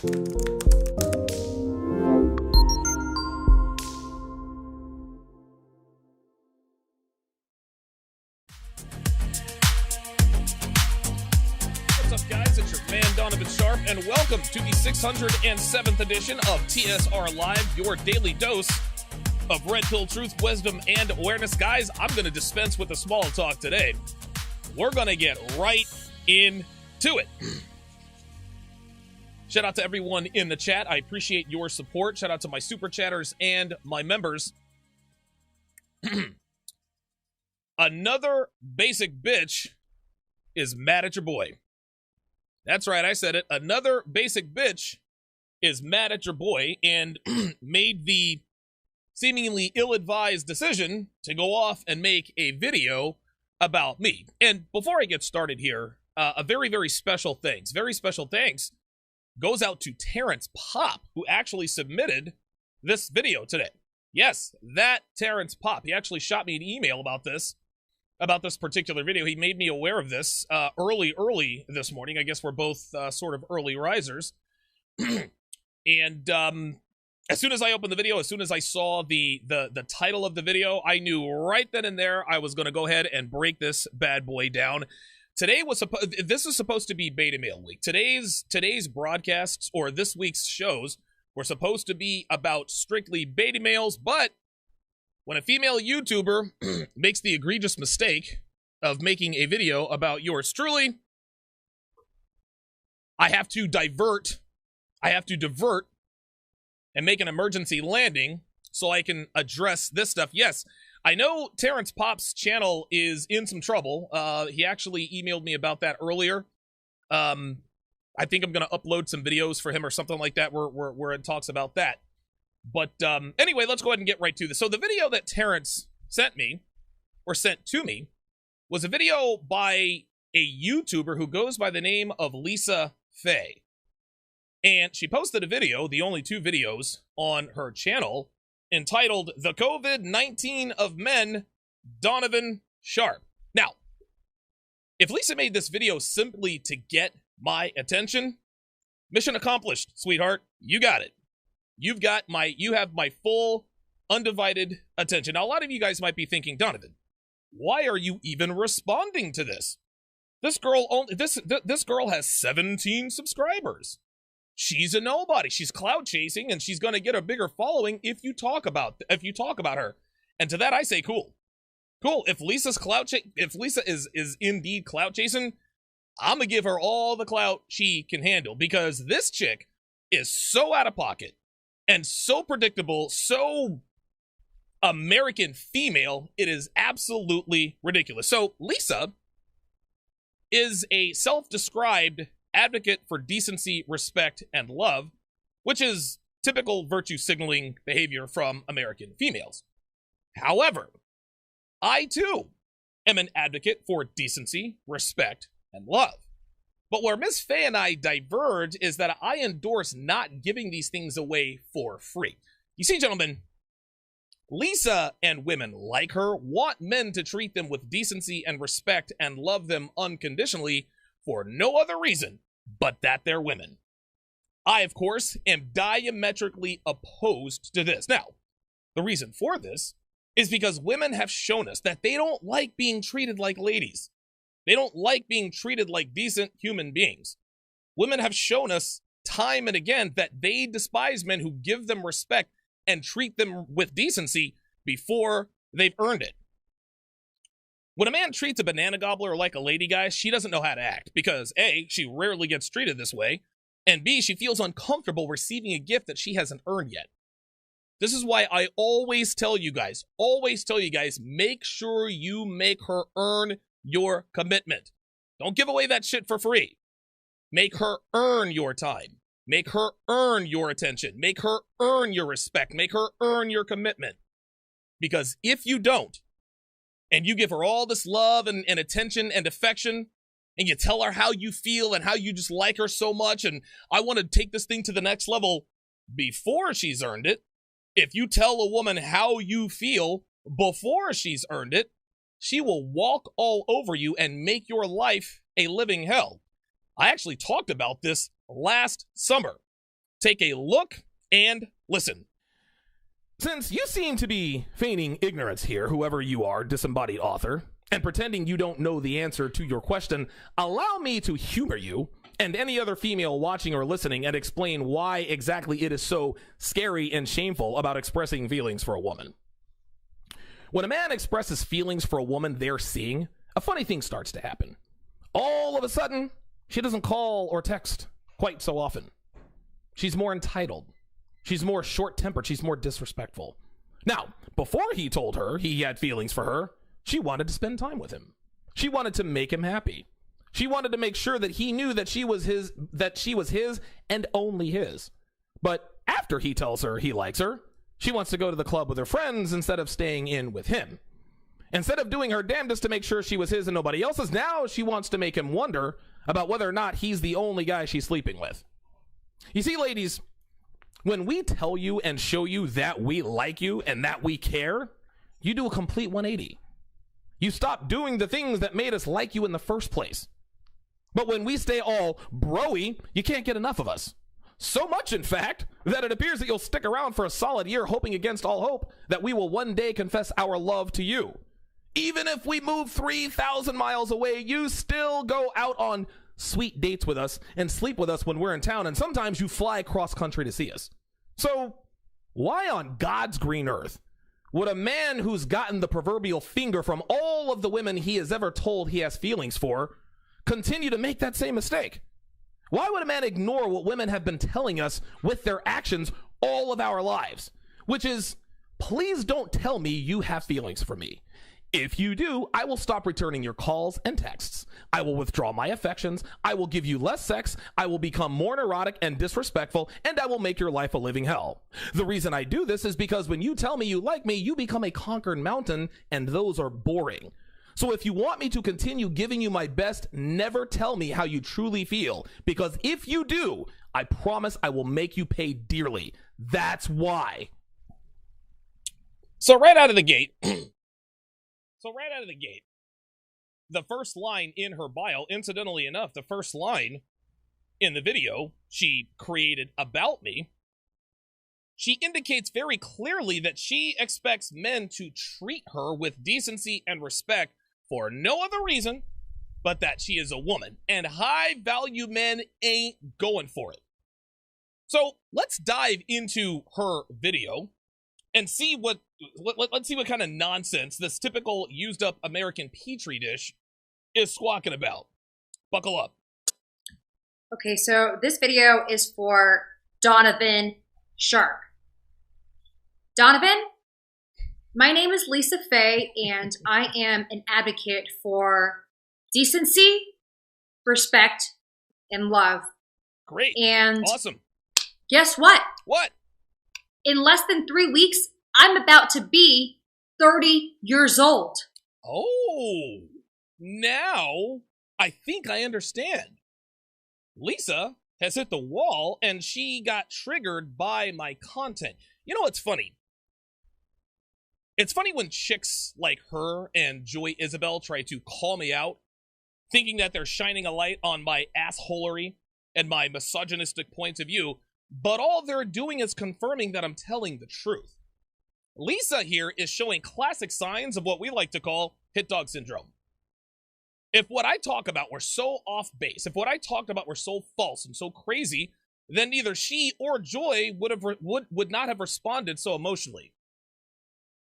What's up, guys? It's your man, Donovan Sharpe, and welcome to the 607th edition of TSR Live, your daily dose of red pill truth, wisdom, and awareness. Guys, I'm going to dispense with the small talk today. We're going to get right into it. Shout out to everyone in the chat. I appreciate your support. Shout out to my super chatters and my members. Another basic bitch is mad at your boy. That's right, I said it. Another basic bitch is mad at your boy and made the seemingly ill-advised decision to go off and make a video about me. And before I get started here, a very, very special thanks goes out to Terrence Pop, who actually submitted this video today. Yes, that Terrence Pop. He actually shot me an email about this particular video. He made me aware of this early this morning. I guess we're both sort of early risers. And as soon as I opened the video, as soon as I saw the title of the video, I knew right then and there I was going to go ahead and break this bad boy down. This is supposed to be beta male week. Today's broadcasts, or this week's shows, were supposed to be about strictly beta males, but when a female YouTuber makes the egregious mistake of making a video about yours truly, I have to divert and make an emergency landing so I can address this stuff. Yes, I know Terrence Pop's channel is in some trouble. He actually emailed me about that earlier. I think I'm going to upload some videos for him or something like that where it talks about that. But anyway, let's go ahead and get right to this. So the video that Terrence sent to me, was a video by a YouTuber who goes by the name of Lisa Faye. And she posted a video, the only two videos on her channel, entitled "The COVID-19 of Men, Donovan Sharpe." Now, if Lisa made this video simply to get my attention, mission accomplished, sweetheart. You got it. You have my full, undivided attention. Now, a lot of you guys might be thinking, Donovan, why are you even responding to this? This girl has 17 subscribers. She's a nobody. She's clout chasing, and she's going to get a bigger following if you talk about her. And to that, I say, cool. If Lisa's if Lisa is indeed clout chasing, I'm gonna give her all the clout she can handle, because this chick is so out of pocket and so predictable, so American female, it is absolutely ridiculous. So Lisa is a self-described advocate for decency, respect, and love, which is typical virtue signaling behavior from American females. However, I too am an advocate for decency, respect, and love. But where Miss Faye and I diverge is that I endorse not giving these things away for free. You see, gentlemen, Lisa and women like her want men to treat them with decency and respect and love them unconditionally for no other reason but that they're women. I, of course, am diametrically opposed to this. Now, the reason for this is because women have shown us that they don't like being treated like ladies. They don't like being treated like decent human beings. Women have shown us time and again that they despise men who give them respect and treat them with decency before they've earned it. When a man treats a banana gobbler like a lady, guys, she doesn't know how to act, because A, she rarely gets treated this way, and B, she feels uncomfortable receiving a gift that she hasn't earned yet. This is why I always tell you guys, make sure you make her earn your commitment. Don't give away that shit for free. Make her earn your time. Make her earn your attention. Make her earn your respect. Make her earn your commitment. Because if you don't, and you give her all this love and attention and affection, and you tell her how you feel and how you just like her so much, and I want to take this thing to the next level before she's earned it, if you tell a woman how you feel before she's earned it, she will walk all over you and make your life a living hell. I actually talked about this last summer. Take a look and listen. Since you seem to be feigning ignorance here, whoever you are, disembodied author, and pretending you don't know the answer to your question, allow me to humor you and any other female watching or listening and explain why exactly it is so scary and shameful about expressing feelings for a woman. When a man expresses feelings for a woman they're seeing, a funny thing starts to happen. All of a sudden, she doesn't call or text quite so often. She's more entitled. She's more short-tempered. She's more disrespectful. Now, before he told her he had feelings for her, she wanted to spend time with him. She wanted to make him happy. She wanted to make sure that he knew that she was his and only his. But after he tells her he likes her, she wants to go to the club with her friends instead of staying in with him. Instead of doing her damnedest to make sure she was his and nobody else's, now she wants to make him wonder about whether or not he's the only guy she's sleeping with. You see, ladies, when we tell you and show you that we like you and that we care, you do a complete 180. You stop doing the things that made us like you in the first place. But when we stay all bro-y, you can't get enough of us. So much, in fact, that it appears that you'll stick around for a solid year hoping against all hope that we will one day confess our love to you. Even if we move 3,000 miles away, you still go out on sweet dates with us and sleep with us when we're in town, and sometimes you fly cross country to see us. So why on God's green earth would a man who's gotten the proverbial finger from all of the women he has ever told he has feelings for continue to make that same mistake? Why would a man ignore what women have been telling us with their actions all of our lives? Which is, please don't tell me you have feelings for me. If you do, I will stop returning your calls and texts. I will withdraw my affections. I will give you less sex. I will become more neurotic and disrespectful, and I will make your life a living hell. The reason I do this is because when you tell me you like me, you become a conquered mountain, and those are boring. So if you want me to continue giving you my best, never tell me how you truly feel, because if you do, I promise I will make you pay dearly. That's why. So right out of the gate, the first line in her bio, incidentally enough, the first line in the video she created about me, she indicates very clearly that she expects men to treat her with decency and respect for no other reason but that she is a woman, and high-value men ain't going for it. So let's dive into her video and see let's see what kind of nonsense this typical used-up American Petri dish is squawking about. Buckle up. Okay, so this video is for Donovan Sharpe. Donovan, my name is Lisa Faye, and I am an advocate for decency, respect, and love. Great. And awesome. Guess what? What? In less than 3 weeks, I'm about to be 30 years old. Oh, now I think I understand. Lisa has hit the wall and she got triggered by my content. You know what's funny? It's funny when chicks like her and Joy Isabel try to call me out, thinking that they're shining a light on my assholery and my misogynistic points of view, but all they're doing is confirming that I'm telling the truth. Lisa here is showing classic signs of what we like to call hit dog syndrome. If what I talk about were so off base, if what I talked about were so false and so crazy, then neither she or Joy would not have responded so emotionally.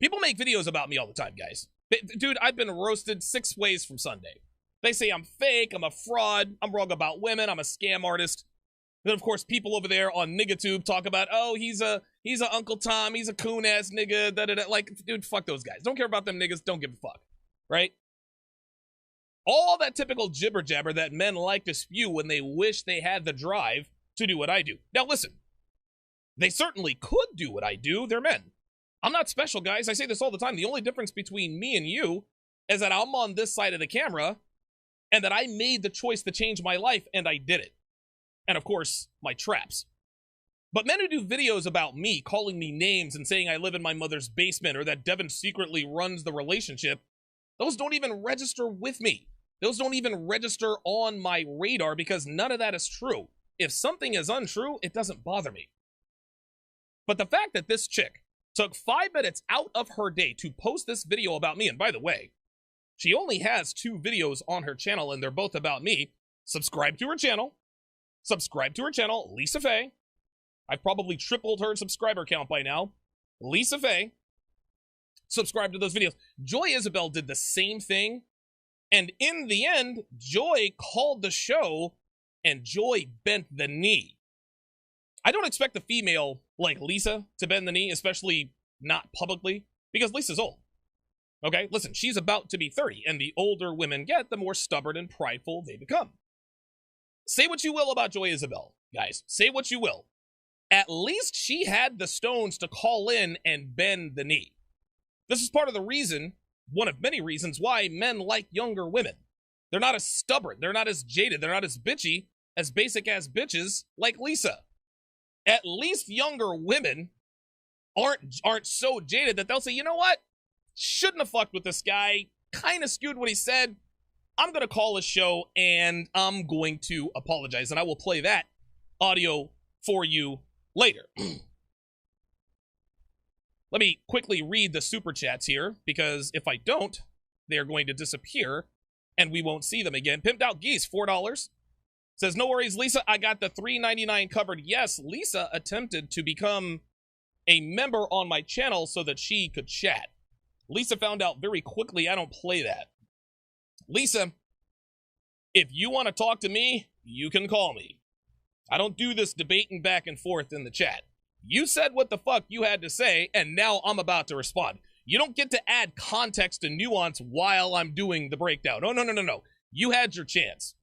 People make videos about me all the time, guys. Dude, I've been roasted 6 ways from Sunday. They say I'm fake, I'm a fraud, I'm wrong about women, I'm a scam artist. Then, of course, people over there on NiggaTube talk about, oh, he's a Uncle Tom, he's a coon-ass nigga, da-da-da. Like, dude, fuck those guys. Don't care about them niggas, don't give a fuck, right? All that typical jibber-jabber that men like to spew when they wish they had the drive to do what I do. Now, listen, they certainly could do what I do. They're men. I'm not special, guys. I say this all the time. The only difference between me and you is that I'm on this side of the camera and that I made the choice to change my life, and I did it. And, of course, my traps. But men who do videos about me, calling me names and saying I live in my mother's basement or that Devin secretly runs the relationship, those don't even register with me. Those don't even register on my radar because none of that is true. If something is untrue, it doesn't bother me. But the fact that this chick took 5 minutes out of her day to post this video about me, and by the way, she only has 2 videos on her channel, and they're both about me. Subscribe to her channel. Subscribe to her channel, Lisa Faye. I've probably tripled her subscriber count by now. Lisa Faye. Subscribe to those videos. Joy Isabel did the same thing. And in the end, Joy called the show, and Joy bent the knee. I don't expect a female like Lisa to bend the knee, especially not publicly, because Lisa's old. Okay, listen, she's about to be 30, and the older women get, the more stubborn and prideful they become. Say what you will about Joy Isabel, guys. Say what you will. At least she had the stones to call in and bend the knee. This is part of the reason, one of many reasons, why men like younger women. They're not as stubborn. They're not as jaded. They're not as bitchy, as basic-ass bitches like Lisa. At least younger women aren't so jaded that they'll say, you know what? Shouldn't have fucked with this guy. Kind of skewed what he said. I'm going to call his show, and I'm going to apologize. And I will play that audio for you later. Let me quickly read the super chats here, because if I don't, they are going to disappear, and we won't see them again. Pimped Out Geese, $4. Says, no worries, Lisa, I got the $3.99 covered. Yes, Lisa attempted to become a member on my channel so that she could chat. Lisa found out very quickly I don't play that. Lisa, if you want to talk to me, you can call me. I don't do this debating back and forth in the chat. You said what the fuck you had to say, and now I'm about to respond. You don't get to add context and nuance while I'm doing the breakdown. Oh, no. You had your chance.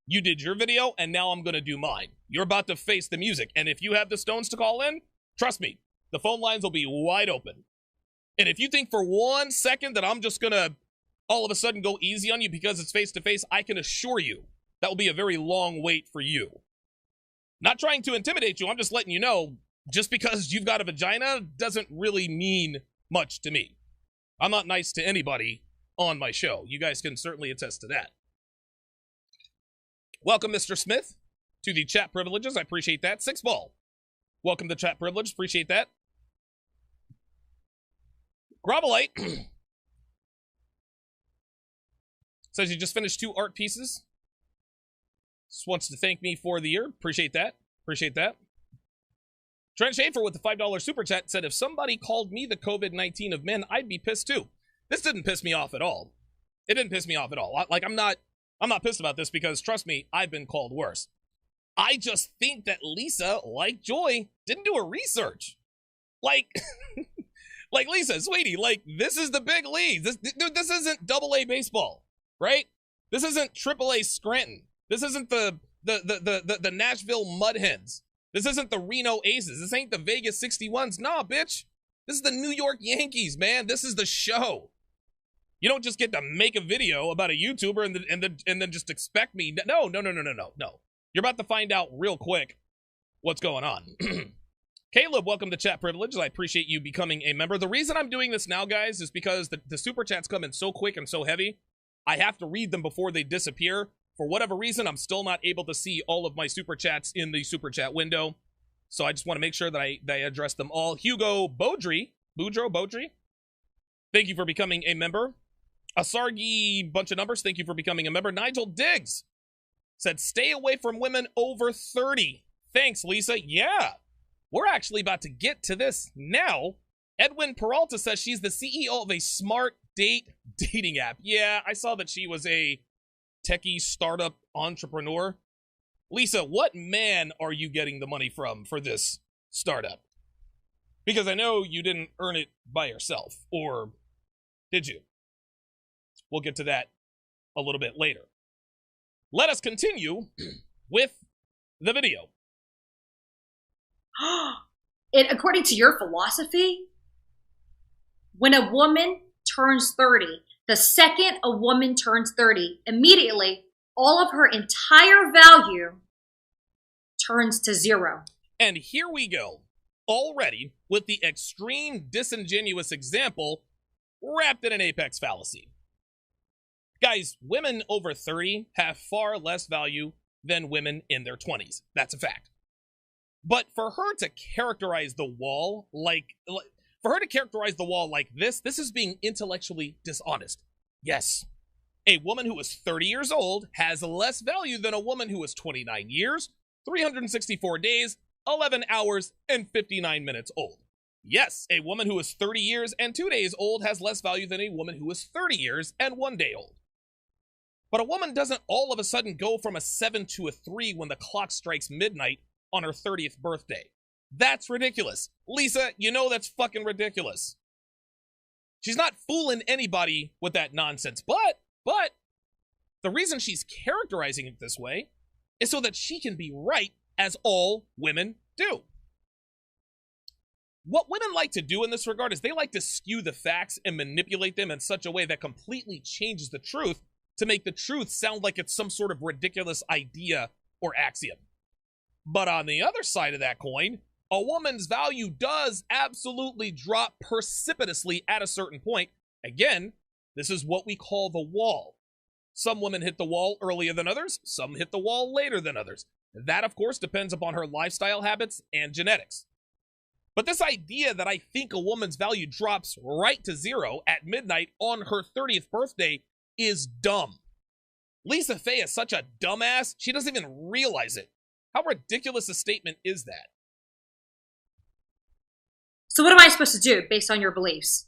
You did your video, and now I'm going to do mine. You're about to face the music, and if you have the stones to call in, trust me, the phone lines will be wide open. And if you think for 1 second that I'm just going to all of a sudden go easy on you because it's face-to-face, I can assure you that will be a very long wait for you. Not trying to intimidate you, I'm just letting you know, just because you've got a vagina doesn't really mean much to me. I'm not nice to anybody on my show. You guys can certainly attest to that. Welcome, Mr. Smith, to the chat privileges. I appreciate that. 6Ball. Welcome to chat privilege. Appreciate that. Grovelite says you just finished 2 art pieces. Just wants to thank me for the year. Appreciate that. Appreciate that. Trent Schaefer with the $5 super chat said, if somebody called me the COVID-19 of men, I'd be pissed too. This didn't piss me off at all. It didn't piss me off at all. Like, I'm not pissed about this because, trust me, I've been called worse. I just think that Lisa, like Joy, didn't do her research. Like, like Lisa, sweetie, like, this is the big league. This isn't AA baseball, right? This isn't AAA Scranton. This isn't the Nashville Mudhens. This isn't the Reno Aces. This ain't the Vegas 61s. Nah, bitch. This is the New York Yankees, man. This is the show. You don't just get to make a video about a YouTuber and then just expect me. No. You're about to find out real quick what's going on. Caleb, welcome to chat privileges. I appreciate you becoming a member. The reason I'm doing this now, guys, is because the super chats come in so quick and so heavy. I have to read them before they disappear. For whatever reason, I'm still not able to see all of my super chats in the super chat window. So I just want to make sure that I address them all. Hugo Beaudry, thank you for becoming a member. Asargi, bunch of numbers, thank you for becoming a member. Nigel Diggs said, stay away from women over 30. Thanks, Lisa. Yeah, we're actually about to get to this now. Edwin Peralta says she's the CEO of a smart dating app. Yeah, I saw that she was a techie startup entrepreneur. Lisa, what man are you getting the money from for this startup? Because I know you didn't earn it by yourself, or did you? We'll get to that a little bit later. Let us continue with the video. According to your philosophy, when a woman turns 30, the second a woman turns 30, immediately all of her entire value turns to 0. And here we go, already with the extreme disingenuous example wrapped in an apex fallacy. Guys, women over 30 have far less value than women in their 20s. That's a fact. But for her to characterize the wall like this is being intellectually dishonest. Yes, a woman who is 30 years old has less value than a woman who is 29 years, 364 days, 11 hours, and 59 minutes old. Yes, a woman who is 30 years and 2 days old has less value than a woman who is 30 years and 1 day old. But a woman doesn't all of a sudden go from a 7 to a 3 when the clock strikes midnight on her 30th birthday. That's ridiculous. Lisa, you know that's fucking ridiculous. She's not fooling anybody with that nonsense, but the reason she's characterizing it this way is so that she can be right, as all women do. What women like to do in this regard is they like to skew the facts and manipulate them in such a way that completely changes the truth to make the truth sound like it's some sort of ridiculous idea or axiom. But on the other side of that coin, a woman's value does absolutely drop precipitously at a certain point. Again, this is what we call the wall. Some women hit the wall earlier than others, some hit the wall later than others. That, of course, depends upon her lifestyle habits and genetics. But this idea that I think a woman's value drops right to zero at midnight on her 30th birthday is dumb. Lisa Faye is such a dumbass, she doesn't even realize it. How ridiculous a statement is that? So what am I supposed to do based on your beliefs?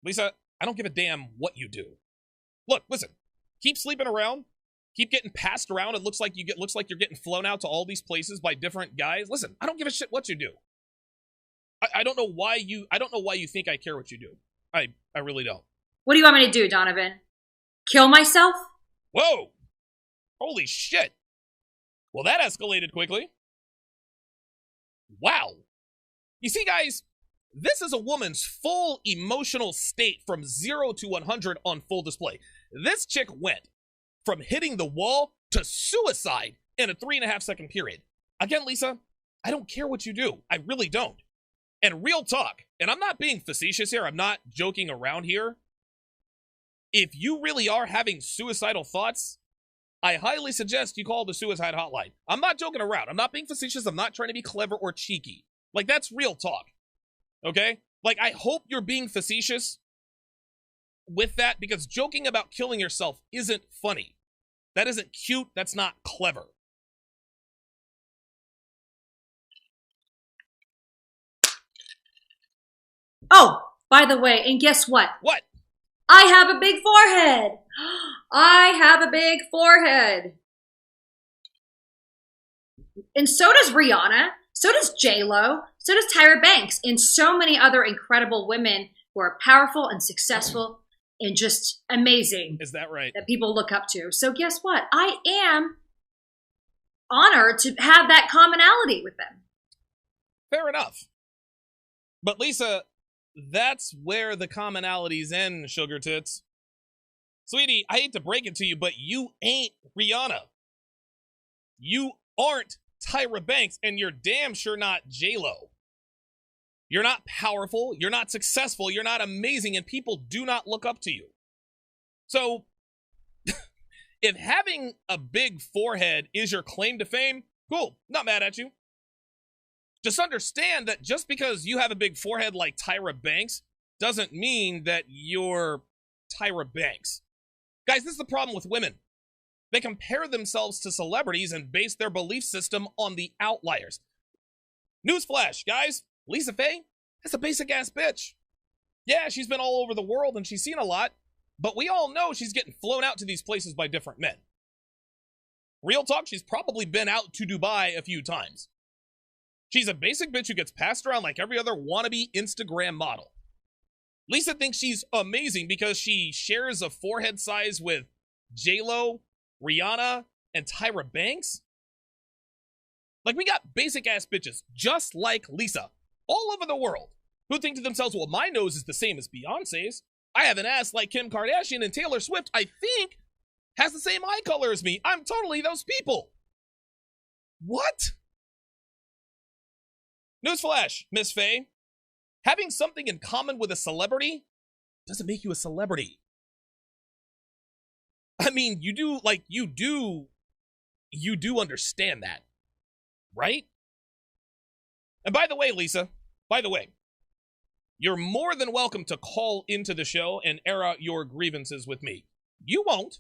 Lisa, I don't give a damn what you do. Look, listen, keep sleeping around, keep getting passed around. It looks like you're getting flown out to all these places by different guys. Listen, I don't give a shit what you do. I don't know why you think I care what you do. I really don't. What do you want me to do, Donovan? Kill myself? Whoa! Holy shit! Well, that escalated quickly. Wow. You see, guys, this is a woman's full emotional state from 0 to 100 on full display. This chick went from hitting the wall to suicide in a 3.5-second period. Again, Lisa, I don't care what you do. I really don't. And real talk, and I'm not being facetious here, I'm not joking around here. If you really are having suicidal thoughts, I highly suggest you call the suicide hotline. I'm not joking around. I'm not being facetious. I'm not trying to be clever or cheeky. Like, that's real talk. Okay? Like, I hope you're being facetious with that, because joking about killing yourself isn't funny. That isn't cute. That's not clever. Oh, by the way, and guess what? What? I have a big forehead. I have a big forehead. And so does Rihanna. So does J-Lo. So does Tyra Banks. And so many other incredible women who are powerful and successful and just amazing. Is that right? That people look up to. So guess what? I am honored to have that commonality with them. Fair enough. But Lisa, that's where the commonalities end, sugar tits. Sweetie, I hate to break it to you, but you ain't Rihanna. You aren't Tyra Banks, and you're damn sure not J-Lo. You're not powerful, you're not successful, you're not amazing, and people do not look up to you. So, if having a big forehead is your claim to fame, cool, not mad at you. Just understand that just because you have a big forehead like Tyra Banks doesn't mean that you're Tyra Banks. Guys, this is the problem with women. They compare themselves to celebrities and base their belief system on the outliers. Newsflash, guys, Lisa Faye is a basic-ass bitch. Yeah, she's been all over the world and she's seen a lot, but we all know she's getting flown out to these places by different men. Real talk, she's probably been out to Dubai a few times. She's a basic bitch who gets passed around like every other wannabe Instagram model. Lisa thinks she's amazing because she shares a forehead size with J-Lo, Rihanna, and Tyra Banks. Like, we got basic-ass bitches just like Lisa all over the world who think to themselves, well, my nose is the same as Beyonce's. I have an ass like Kim Kardashian, and Taylor Swift, I think, has the same eye color as me. I'm totally those people. What? Newsflash, Miss Faye. Having something in common with a celebrity doesn't make you a celebrity. I mean, you do understand that, right? And by the way, Lisa, you're more than welcome to call into the show and air out your grievances with me. You won't,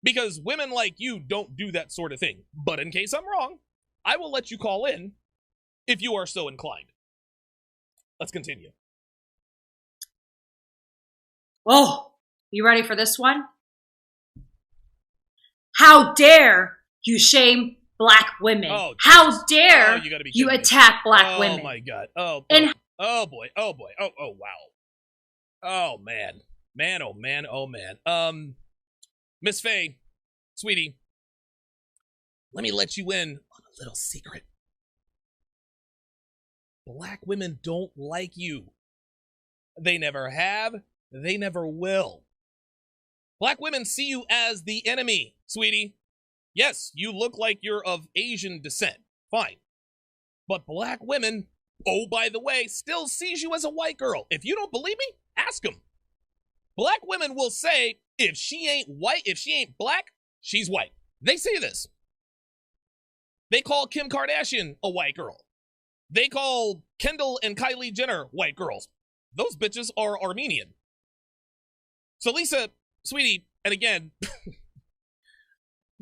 because women like you don't do that sort of thing. But in case I'm wrong, I will let you call in if you are so inclined. Let's continue. Oh, you ready for this one? How dare you shame Black women? Oh, how dare you attack Black women? Oh my God. Oh boy. Oh wow. Oh man. Oh man. Miss Faye, sweetie, let me let you in on a little secret. Black women don't like you. They never have. They never will. Black women see you as the enemy, sweetie. Yes, you look like you're of Asian descent. Fine. But black women, oh, by the way, still sees you as a white girl. If you don't believe me, ask them. Black women will say, if she ain't white, if she ain't black, she's white. They say this. They call Kim Kardashian a white girl. They call Kendall and Kylie Jenner white girls. Those bitches are Armenian. So Lisa, sweetie, and again,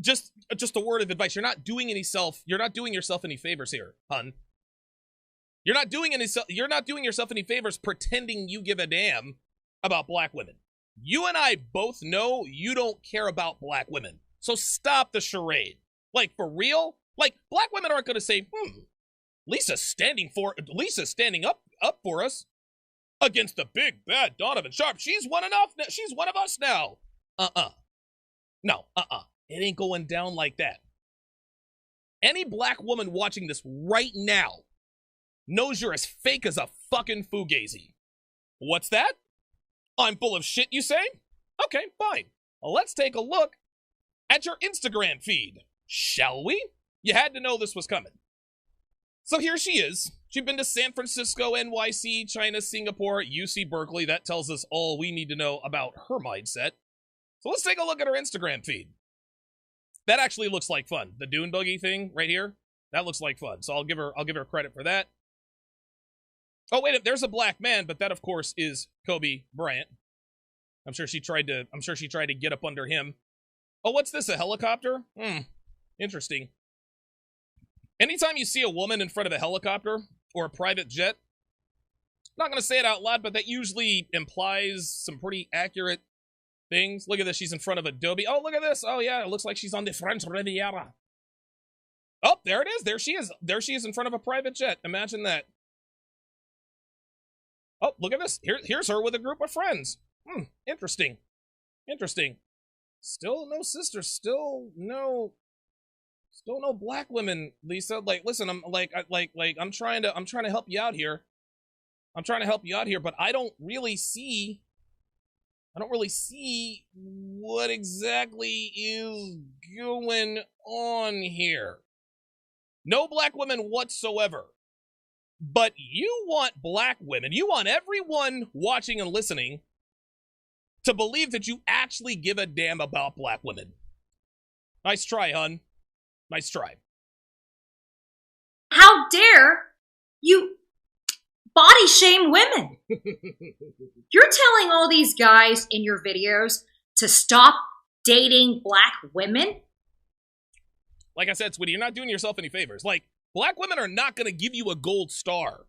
just a word of advice. You're not doing yourself any favors here, hun. You're not doing yourself any favors pretending you give a damn about black women. You and I both know you don't care about black women. So stop the charade. Like, for real? Like, black women aren't going to say, Lisa's standing up for us against the big bad Donovan Sharpe. She's one of us now. No. It ain't going down like that. Any black woman watching this right now knows you're as fake as a fucking fugazi. What's that? I'm full of shit, you say? Okay, fine. Well, let's take a look at your Instagram feed, shall we? You had to know this was coming. So here she is. She's been to San Francisco, NYC, China, Singapore, UC Berkeley. That tells us all we need to know about her mindset. So let's take a look at her Instagram feed. That actually looks like fun. The dune buggy thing right here, that looks like fun. So I'll give her credit for that. Oh wait, there's a black man, but that of course is Kobe Bryant. I'm sure she tried to get up under him. Oh, what's this? A helicopter? Interesting. Anytime you see a woman in front of a helicopter or a private jet, I'm not going to say it out loud, but that usually implies some pretty accurate things. Look at this. She's in front of Adobe. Oh, look at this. Oh, yeah. It looks like she's on the French Riviera. Oh, there it is. There she is. There she is in front of a private jet. Imagine that. Oh, look at this. Here's her with a group of friends. Interesting. Still no sisters. Still no black women, Lisa. Like, listen, I'm trying to help you out here. But I don't really see what exactly is going on here. No black women whatsoever. But you want black women, you want everyone watching and listening to believe that you actually give a damn about black women. Nice try, hun. Nice try. How dare you body shame women? You're telling all these guys in your videos to stop dating black women? Like I said, sweetie, you're not doing yourself any favors. Like, black women are not going to give you a gold star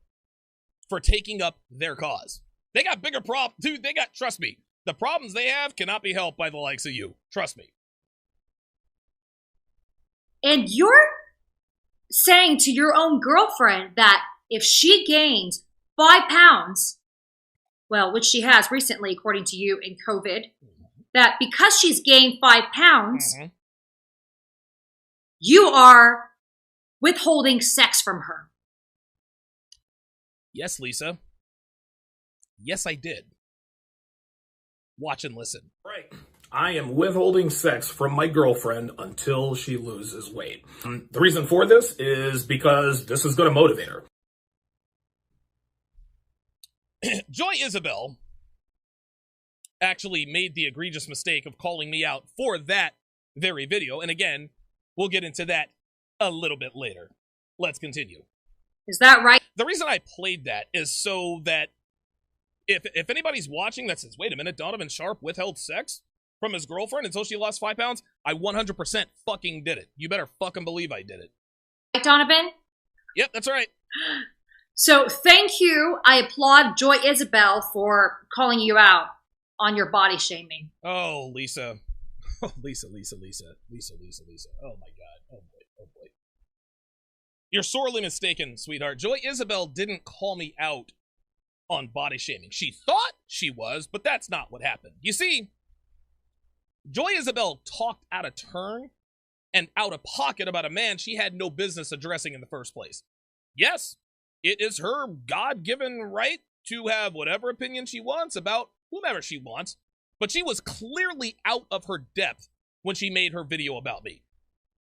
for taking up their cause. They got bigger problems. Dude, trust me, the problems they have cannot be helped by the likes of you. Trust me. And you're saying to your own girlfriend that if she gains 5 pounds, well, which she has recently, according to you, in COVID, that because she's gained 5 pounds, you are withholding sex from her. Yes, Lisa. Yes, I did. Watch and listen. Right. I am withholding sex from my girlfriend until she loses weight. The reason for this is because this is going to motivate her. Joy Isabel actually made the egregious mistake of calling me out for that very video. And again, we'll get into that a little bit later. Let's continue. Is that right? The reason I played that is so that if anybody's watching that says, wait a minute, Donovan Sharpe withheld sex from his girlfriend until she lost 5 pounds, I 100% fucking did it. You better fucking believe I did it. Right, Donovan? Yep, that's right. So thank you. I applaud Joy Isabel for calling you out on your body shaming. Oh, Lisa. Oh, Lisa. Oh, my God. Oh, boy. You're sorely mistaken, sweetheart. Joy Isabel didn't call me out on body shaming. She thought she was, but that's not what happened. You see, Joy Isabel talked out of turn and out of pocket about a man she had no business addressing in the first place. Yes, it is her God-given right to have whatever opinion she wants about whomever she wants, but she was clearly out of her depth when she made her video about me.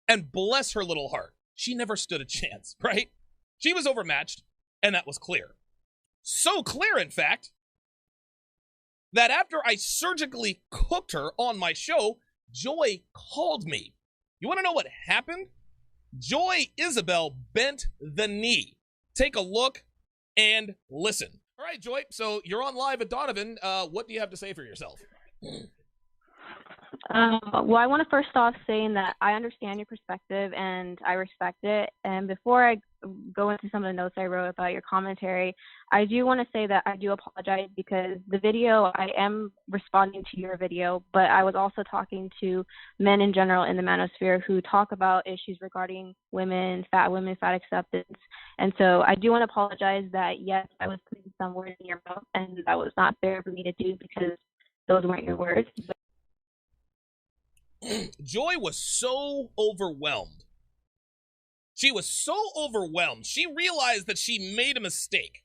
And bless her little heart, she never stood a chance, right? She was overmatched, and that was clear. So clear, in fact, that after I surgically cooked her on my show, Joy called me. You want to know what happened? Joy Isabel bent the knee. Take a look and listen. All right, Joy, so you're on live at Donovan. What do you have to say for yourself? Well, I want to first off saying that I understand your perspective and I respect it. And before I go into some of the notes I wrote about your commentary, I do want to say that I do apologize because the video, I am responding to your video, but I was also talking to men in general in the manosphere who talk about issues regarding women, fat acceptance. And so I do want to apologize that, yes, I was putting some words in your mouth and that was not fair for me to do because those weren't your words. Joy was so overwhelmed. She was so overwhelmed. She realized that she made a mistake.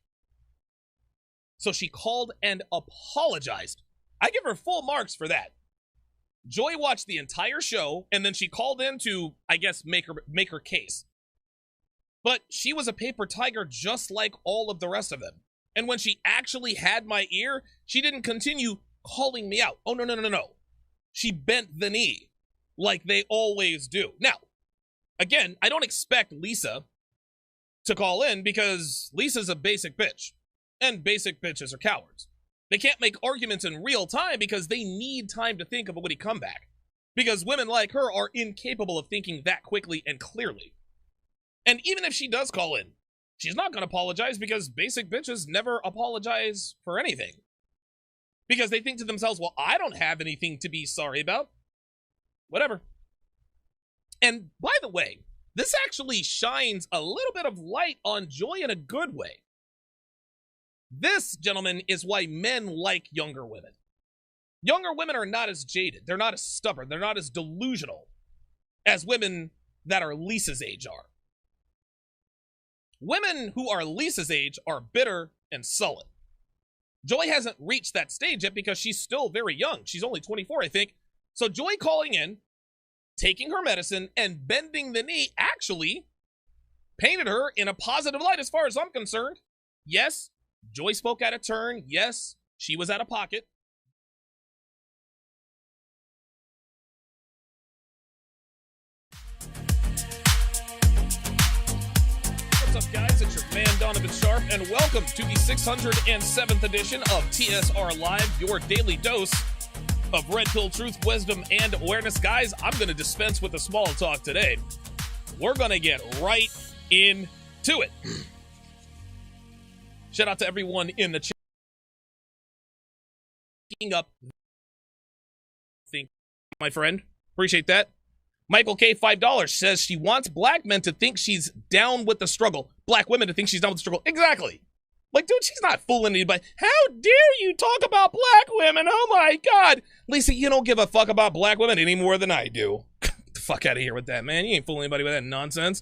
So she called and apologized. I give her full marks for that. Joy watched the entire show, and then she called in to, I guess, make her case. But she was a paper tiger just like all of the rest of them. And when she actually had my ear, she didn't continue calling me out. Oh, no. She bent the knee. Like they always do. Now, again, I don't expect Lisa to call in because Lisa's a basic bitch. And basic bitches are cowards. They can't make arguments in real time because they need time to think of a witty comeback. Because women like her are incapable of thinking that quickly and clearly. And even if she does call in, she's not going to apologize because basic bitches never apologize for anything. Because they think to themselves, well, I don't have anything to be sorry about. Whatever. And by the way, this actually shines a little bit of light on Joy in a good way. This, gentlemen, is why men like younger women. Younger women are not as jaded. They're not as stubborn. They're not as delusional as women that are Lisa's age are. Women who are Lisa's age are bitter and sullen. Joy hasn't reached that stage yet because she's still very young. She's only 24, I think. So Joy calling in, taking her medicine, and bending the knee actually painted her in a positive light as far as I'm concerned. Yes, Joy spoke out of turn. Yes, she was out of pocket. What's up, guys? It's your man, Donovan Sharpe, and welcome to the 607th edition of TSR Live, your daily dose of red pill truth, wisdom, and awareness. Guys, I'm going to dispense with the small talk today. We're going to get right into it. Shout out to everyone in the chat. Up, think, my friend. Appreciate that. Michael K, $5 says she wants black men to think she's down with the struggle. Black women to think she's down with the struggle. Exactly. Like, dude, she's not fooling anybody. How dare you talk about black women? Oh, my God. Lisa, you don't give a fuck about black women any more than I do. Get the fuck out of here with that, man. You ain't fooling anybody with that nonsense.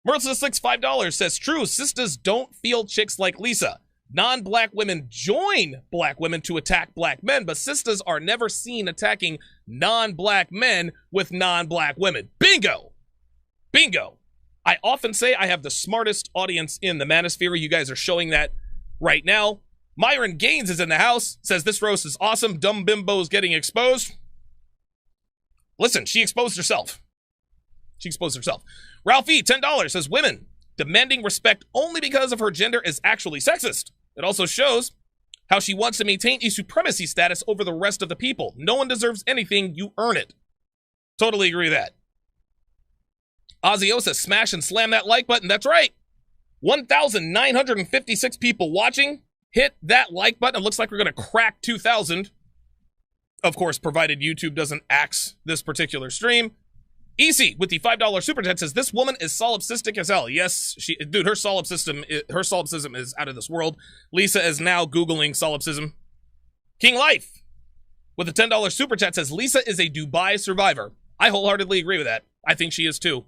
Merciless $5 says, true, sisters don't feel chicks like Lisa. Non-black women join black women to attack black men, but sisters are never seen attacking non-black men with non-black women. Bingo. Bingo. I often say I have the smartest audience in the manosphere. You guys are showing that right now. Myron Gaines is in the house, says this roast is awesome. Dumb bimbo's getting exposed. Listen, she exposed herself. She exposed herself. Ralphie, $10, says women demanding respect only because of her gender is actually sexist. It also shows how she wants to maintain a supremacy status over the rest of the people. No one deserves anything, you earn it. Totally agree with that. Ozzy says smash and slam that like button. That's right. 1,956 people watching. Hit that like button. It looks like we're going to crack 2,000. Of course, provided YouTube doesn't axe this particular stream. Easy with the $5 super chat says this woman is solipsistic as hell. Yes, dude, her solipsism is out of this world. Lisa is now Googling solipsism. King Life with a $10 super chat says Lisa is a Dubai survivor. I wholeheartedly agree with that. I think she is too.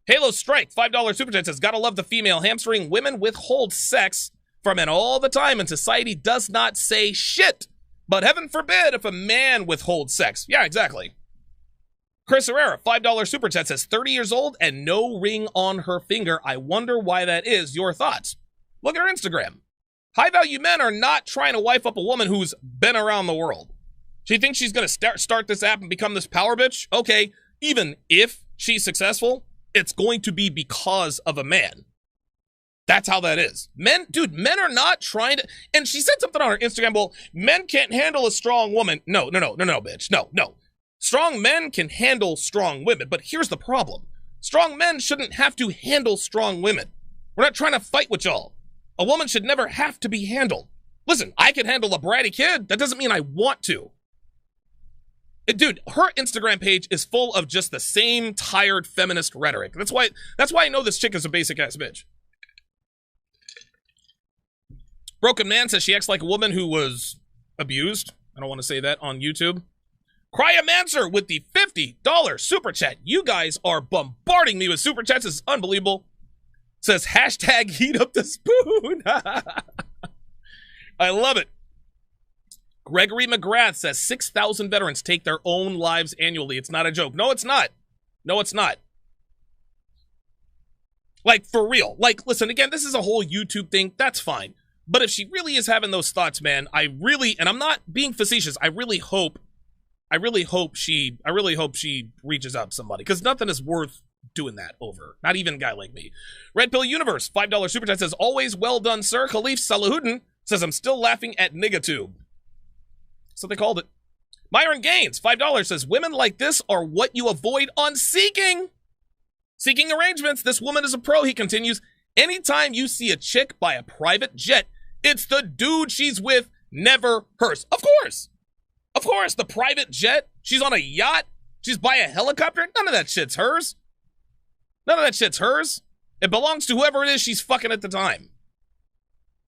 Halo Strike, $5 super chat says gotta love the female hamstring. Women withhold sex from men all the time and society does not say shit. But heaven forbid if a man withholds sex. Yeah, exactly. Chris Herrera, $5 super chat says 30 years old and no ring on her finger. I wonder why that is. Your thoughts? Look at her Instagram. High value men are not trying to wife up a woman who's been around the world. She thinks she's going to start this app and become this power bitch? Okay, even if she's successful, it's going to be because of a man. That's how that is. Men are not trying to, and she said something on her Instagram, well, men can't handle a strong woman. No, bitch. No. Strong men can handle strong women, but here's the problem. Strong men shouldn't have to handle strong women. We're not trying to fight with y'all. A woman should never have to be handled. Listen, I can handle a bratty kid. That doesn't mean I want to. Dude, her Instagram page is full of just the same tired feminist rhetoric. That's why I know this chick is a basic ass bitch. Broken Man says she acts like a woman who was abused. I don't want to say that on YouTube. Cryomancer with the $50 super chat. You guys are bombarding me with super chats. This is unbelievable. Says hashtag heat up the spoon. I love it. Gregory McGrath says 6,000 veterans take their own lives annually. It's not a joke. No, it's not. No, it's not. Like, for real. Like, listen, again, this is a whole YouTube thing. That's fine. But if she really is having those thoughts, man, and I'm not being facetious, I really hope she reaches out to somebody, because nothing is worth doing that over. Not even a guy like me. Red Pill Universe, $5 super chat says, always well done, sir. Khalif Salahuddin says, I'm still laughing at Nigatube. So they called it. Myron Gaines, $5 says, women like this are what you avoid on Seeking. Seeking arrangements. This woman is a pro, he continues. Anytime you see a chick buy a private jet, it's the dude she's with, never hers. Of course. Of course, the private jet. She's on a yacht. She's by a helicopter. None of that shit's hers. None of that shit's hers. It belongs to whoever it is she's fucking at the time.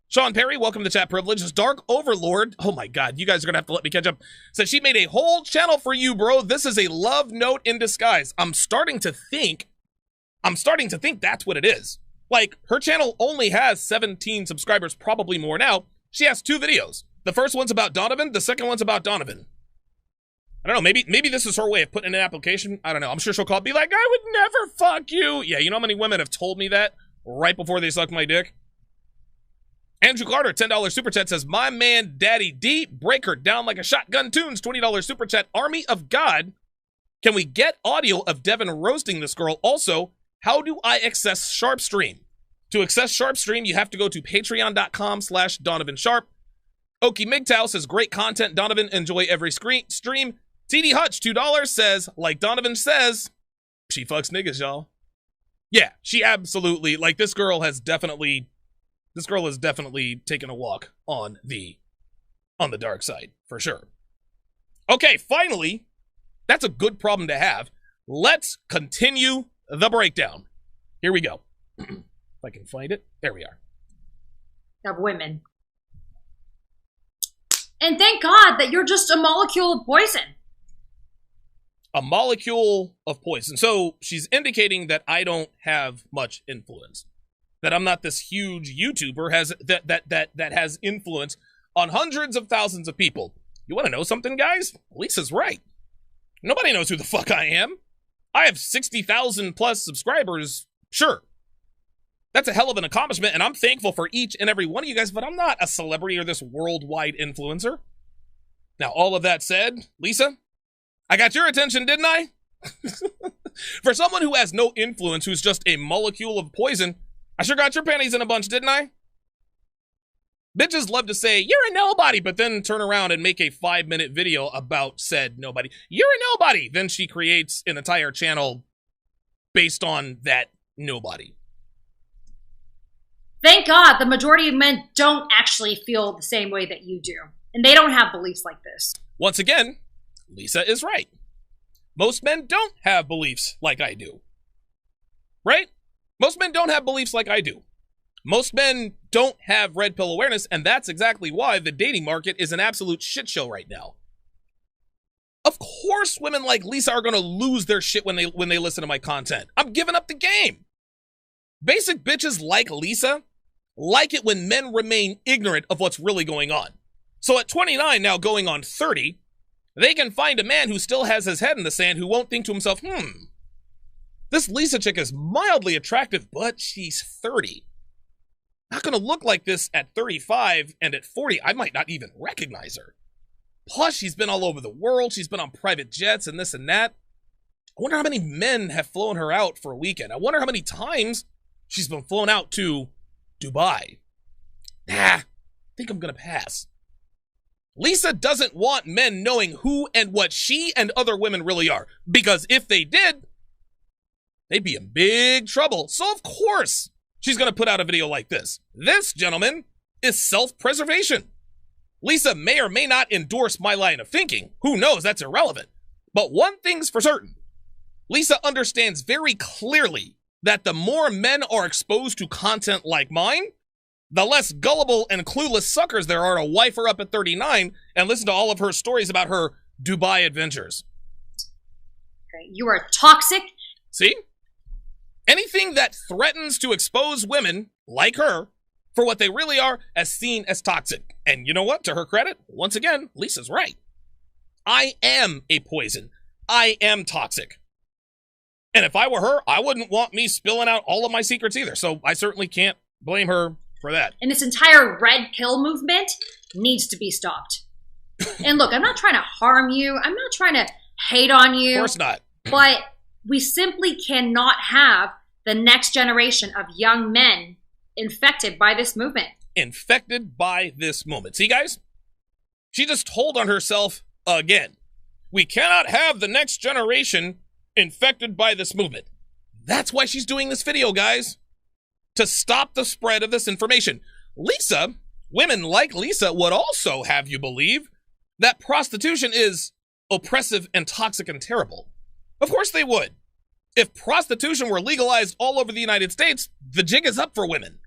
Sean Perry, welcome to Chat Privileges. Dark Overlord. Oh my God, you guys are going to have to let me catch up. Said she made a whole channel for you, bro. This is a love note in disguise. I'm starting to think that's what it is. Like, her channel only has 17 subscribers, probably more now. She has 2 videos. The first one's about Donovan. The second one's about Donovan. I don't know. Maybe this is her way of putting in an application. I don't know. I'm sure she'll call and be like, I would never fuck you. Yeah, you know how many women have told me that right before they suck my dick? Andrew Carter, $10 super chat says, my man Daddy D, break her down like a shotgun tunes. $20 super chat. Army of God. Can we get audio of Devin roasting this girl? Also, how do I access Sharpe Stream? To access Sharpe Stream, you have to go to patreon.com/Donovan Sharpe. Okie MGTOW says, great content, Donovan. Enjoy every stream. TD Hutch, $2 says, like Donovan says, she fucks niggas, y'all. Yeah, she absolutely, like, this girl has definitely taken a walk on the dark side, for sure. Okay, finally, that's a good problem to have. Let's continue the breakdown. Here we go. If I can find it. There we are. Of women. And thank God that you're just a molecule of poison. A molecule of poison. So she's indicating that I don't have much influence. That I'm not this huge YouTuber that has influence on hundreds of thousands of people. You want to know something, guys? Lisa's right. Nobody knows who the fuck I am. I have 60,000 plus subscribers. Sure. That's a hell of an accomplishment, and I'm thankful for each and every one of you guys, but I'm not a celebrity or this worldwide influencer. Now, all of that said, Lisa, I got your attention, didn't I? For someone who has no influence, who's just a molecule of poison, I sure got your panties in a bunch, didn't I? Bitches love to say, you're a nobody, but then turn around and make a 5-minute video about said nobody. You're a nobody. Then she creates an entire channel based on that nobody. Thank God the majority of men don't actually feel the same way that you do. And they don't have beliefs like this. Once again, Lisa is right. Most men don't have beliefs like I do. Right? Most men don't have beliefs like I do. Most men don't have red pill awareness, and that's exactly why the dating market is an absolute shit show right now. Of course women like Lisa are going to lose their shit when they listen to my content. I'm giving up the game. Basic bitches like Lisa like it when men remain ignorant of what's really going on. So at 29, now going on 30, they can find a man who still has his head in the sand who won't think to himself, this Lisa chick is mildly attractive, but she's 30. Not going to look like this at 35, and at 40, I might not even recognize her. Plus, she's been all over the world. She's been on private jets and this and that. I wonder how many men have flown her out for a weekend. I wonder how many times she's been flown out to Dubai. I think I'm going to pass. Lisa doesn't want men knowing who and what she and other women really are, because if they did, they'd be in big trouble. So of course, she's going to put out a video like this. This, gentlemen, is self-preservation. Lisa may or may not endorse my line of thinking. Who knows? That's irrelevant. But one thing's for certain. Lisa understands very clearly that the more men are exposed to content like mine, the less gullible and clueless suckers there are to wife her up at 39 and listen to all of her stories about her Dubai adventures. Okay, you are toxic. See? Anything that threatens to expose women like her for what they really are is seen as toxic. And you know what? To her credit, once again, Lisa's right. I am a poison. I am toxic. And if I were her, I wouldn't want me spilling out all of my secrets either. So I certainly can't blame her for that. And this entire red pill movement needs to be stopped. And look, I'm not trying to harm you. I'm not trying to hate on you. Of course not. But we simply cannot have the next generation of young men infected by this movement. Infected by this movement. See, guys? She just told on herself again. We cannot have the next generation infected by this movement. That's why she's doing this video, guys. To stop the spread of this information. Lisa, women like Lisa would also have you believe that prostitution is oppressive and toxic and terrible. Of course they would. If prostitution were legalized all over the United States, the jig is up for women.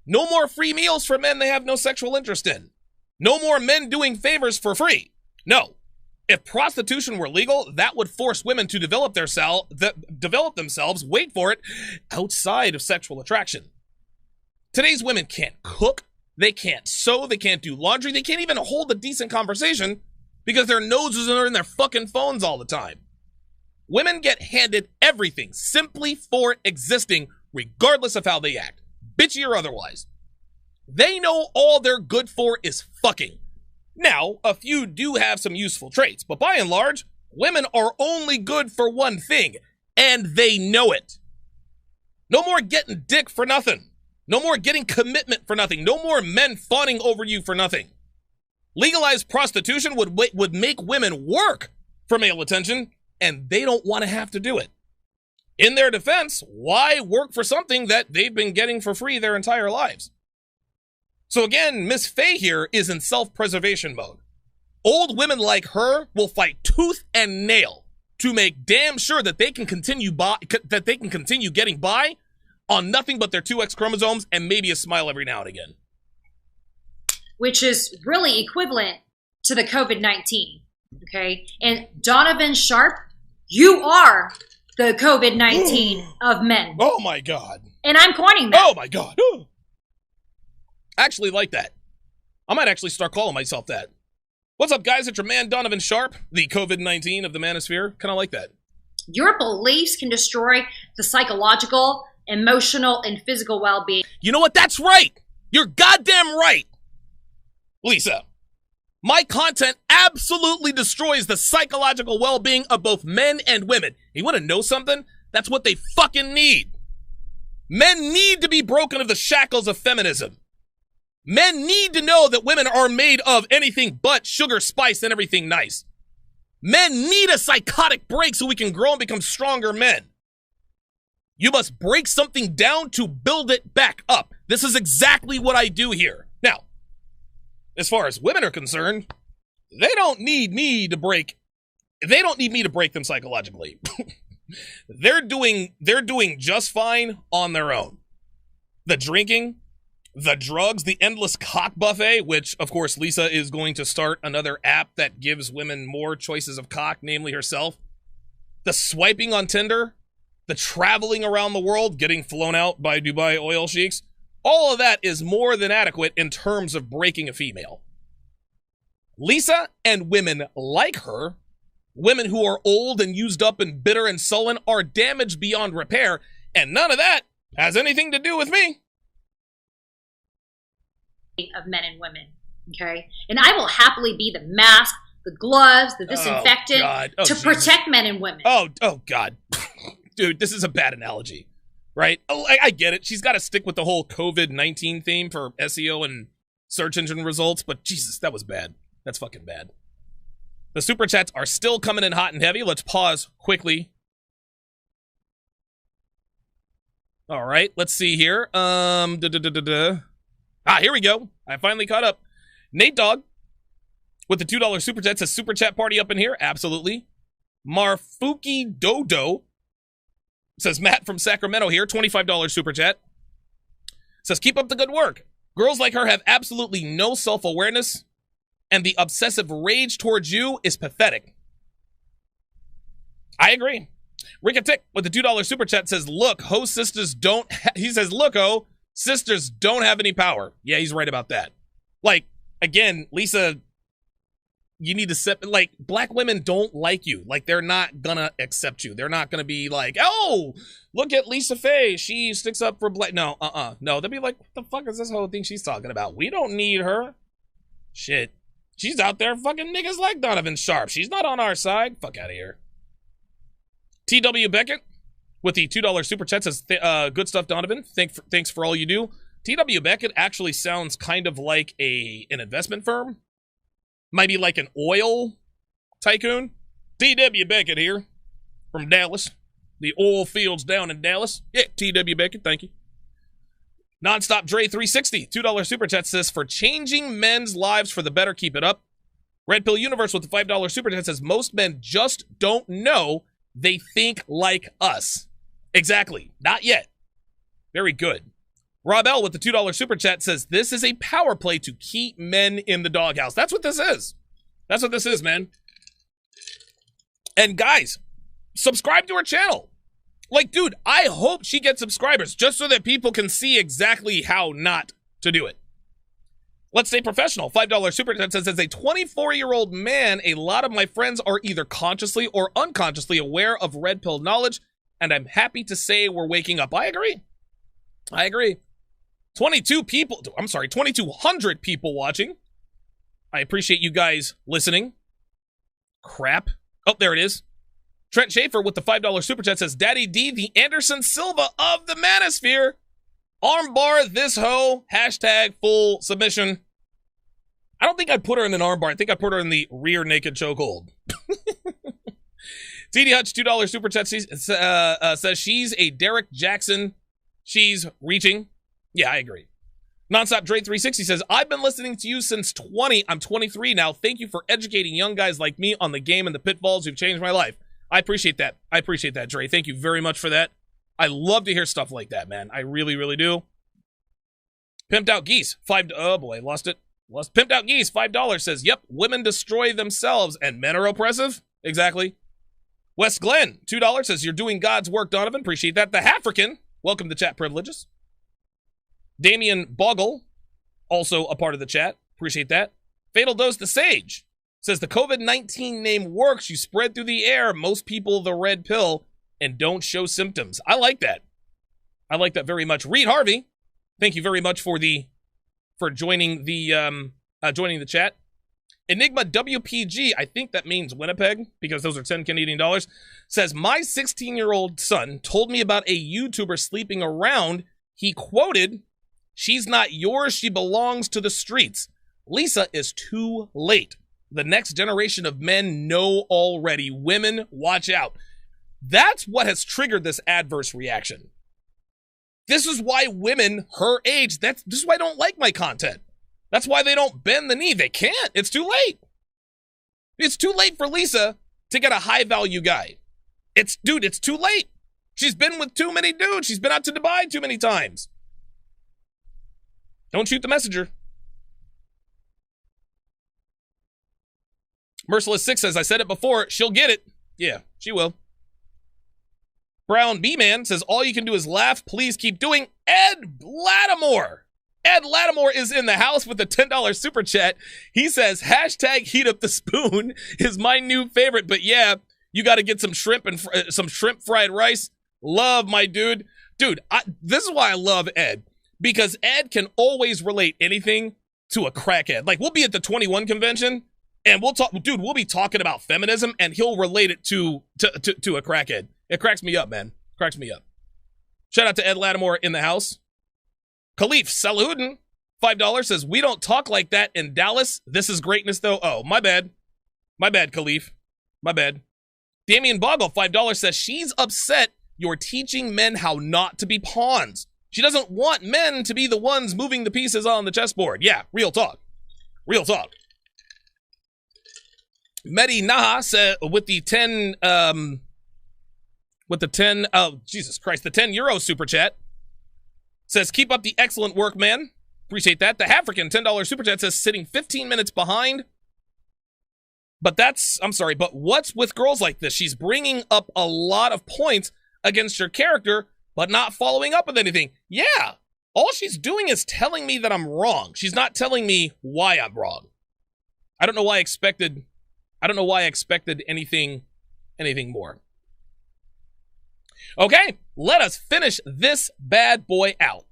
No more free meals for men they have no sexual interest in. No more men doing favors for free. No. If prostitution were legal, that would force women to develop themselves, wait for it, outside of sexual attraction. Today's women can't cook, they can't sew, they can't do laundry, they can't even hold a decent conversation because their noses are in their fucking phones all the time. Women get handed everything simply for existing, regardless of how they act, bitchy or otherwise. They know all they're good for is fucking. Now, a few do have some useful traits, but by and large, women are only good for one thing, and they know it. No more getting dick for nothing. No more getting commitment for nothing. No more men fawning over you for nothing. Legalized prostitution would make women work for male attention, and they don't want to have to do it. In their defense, why work for something that they've been getting for free their entire lives? So again, Miss Faye here is in self-preservation mode. Old women like her will fight tooth and nail to make damn sure that they can continue getting by on nothing but their 2X chromosomes and maybe a smile every now and again. Which is really equivalent to the COVID-19, okay? And Donovan Sharpe, you are the COVID-19 of men. Oh my God. And I'm coining that. Oh my God. I actually like that. I might actually start calling myself that. What's up, guys? It's your man, Donovan Sharpe, the COVID-19 of the manosphere. Kind of like that. Your beliefs can destroy the psychological, emotional and physical well-being. You know what? That's right. You're goddamn right. Lisa, my content absolutely destroys the psychological well-being of both men and women. You want to know something? That's what they fucking need. Men need to be broken of the shackles of feminism. Men need to know that women are made of anything but sugar, spice, and everything nice. Men need a psychotic break so we can grow and become stronger men. You must break something down to build it back up. This is exactly what I do here. Now, as far as women are concerned, they don't need me to break them psychologically. They're doing just fine on their own. The drinking, the drugs, the endless cock buffet, which of course Lisa is going to start another app that gives women more choices of cock, namely herself. The swiping on Tinder, the traveling around the world, getting flown out by Dubai oil sheiks, all of that is more than adequate in terms of breaking a female. Lisa and women like her, women who are old and used up and bitter and sullen, are damaged beyond repair, and none of that has anything to do with me. Of men and women, okay? And I will happily be the mask, the gloves, the disinfectant to protect men and women. Oh God. Dude, this is a bad analogy, right? Oh, I get it. She's got to stick with the whole COVID-19 theme for SEO and search engine results, but Jesus, that was bad. That's fucking bad. The super chats are still coming in hot and heavy. Let's pause quickly. All right, let's see here. Here we go. I finally caught up. Nate Dogg with the $2 super chat says super chat party up in here. Absolutely. Marfuki Dodo says Matt from Sacramento here. $25 super chat. Says keep up the good work. Girls like her have absolutely no self-awareness, and the obsessive rage towards you is pathetic. I agree. Rick-a-tick with the $2 super chat says, look, ho sisters don't, he says, look, ho, sisters don't have any power. Yeah, he's right about that. Like, again, Lisa, you need to set, like, black women don't like you. Like, they're not gonna accept you. They're not gonna be like, oh, look at Lisa Faye. She sticks up for black. No, no, they'll be like, what the fuck is this whole thing she's talking about? We don't need her. Shit. She's out there fucking niggas like Donovan Sharpe. She's not on our side. Fuck out of here. T.W. Beckett with the $2 super chat says, good stuff, Donovan. Thanks for all you do. T.W. Beckett actually sounds kind of like an investment firm. Might be like an oil tycoon. T.W. Beckett here from Dallas. The oil fields down in Dallas. Yeah, T.W. Beckett, thank you. Nonstop Dre 360, $2 super chat says, for changing men's lives for the better, keep it up. Red Pill Universe with the $5 super chat says, most men just don't know they think like us. Exactly. Not yet. Very good. Rob L with the $2 super chat says, this is a power play to keep men in the doghouse. That's what this is. That's what this is, man. And guys, subscribe to her channel. Like, dude, I hope she gets subscribers just so that people can see exactly how not to do it. Let's stay professional. $5 super chat says, as a 24-year-old man, a lot of my friends are either consciously or unconsciously aware of red pill knowledge, and I'm happy to say we're waking up. I agree. I agree. 2,200 people watching. I appreciate you guys listening. Crap. Oh, there it is. Trent Schaefer with the $5 super chat says, Daddy D, the Anderson Silva of the manosphere. Armbar this hoe. Hashtag full submission. I don't think I'd put her in an armbar. I think I'd put her in the rear naked chokehold. TD Hutch, $2 super chat says she's a Derek Jackson. She's reaching. Yeah, I agree. Nonstop Dre 360 says, I've been listening to you since 20. I'm 23 now. Thank you for educating young guys like me on the game and the pitfalls. You've changed my life. I appreciate that. I appreciate that, Dre. Thank you very much for that. I love to hear stuff like that, man. I really, really do. Pimped Out Geese, oh boy, lost it. Pimped Out Geese, $5 says, yep, women destroy themselves and men are oppressive. Exactly. Wes Glenn, $2 says, you're doing God's work, Donovan. Appreciate that. The African, welcome to chat privileges. Damian Boggle, also a part of the chat. Appreciate that. Fatal Dose the Sage says, the COVID-19 name works. You spread through the air. Most people the red pill and don't show symptoms. I like that. I like that very much. Reed Harvey, thank you very much for joining the chat. Enigma WPG, I think that means Winnipeg, because those are 10 Canadian dollars, says, my 16-year-old son told me about a YouTuber sleeping around. He quoted, she's not yours, she belongs to the streets. Lisa is too late. The next generation of men know already. Women, watch out. That's what has triggered this adverse reaction. This is why women her age, this is why I don't like my content. That's why they don't bend the knee. They can't. It's too late. It's too late for Lisa to get a high-value guy. It's too late. She's been with too many dudes. She's been out to Dubai too many times. Don't shoot the messenger. Merciless 6 says, I said it before. She'll get it. Yeah, she will. Brown B-Man says, all you can do is laugh. Please keep doing. Ed Lattimore. Ed Lattimore is in the house with a $10 super chat. He says, hashtag heat up the spoon is my new favorite. But yeah, you got to get some shrimp and some shrimp fried rice. Love my dude. Dude, this is why I love Ed. Because Ed can always relate anything to a crackhead. Like, we'll be at the 21 convention and we'll be talking about feminism and he'll relate it to a crackhead. It cracks me up, man. Cracks me up. Shout out to Ed Lattimore in the house. Khalif Salahuddin, $5 says, we don't talk like that in Dallas. This is greatness, though. Oh, my bad. My bad, Khalif. My bad. Damian Boggle, $5 says, she's upset you're teaching men how not to be pawns. She doesn't want men to be the ones moving the pieces on the chessboard. Yeah, real talk. Real talk. Mehdi Naha said, with the 10 €10 super chat, says, keep up the excellent work, man. Appreciate that. The African $10 super chat says, sitting 15 minutes behind. But what's with girls like this? She's bringing up a lot of points against her character, but not following up with anything. Yeah, all she's doing is telling me that I'm wrong. She's not telling me why I'm wrong. I don't know why I expected anything more. Okay, let us finish this bad boy out.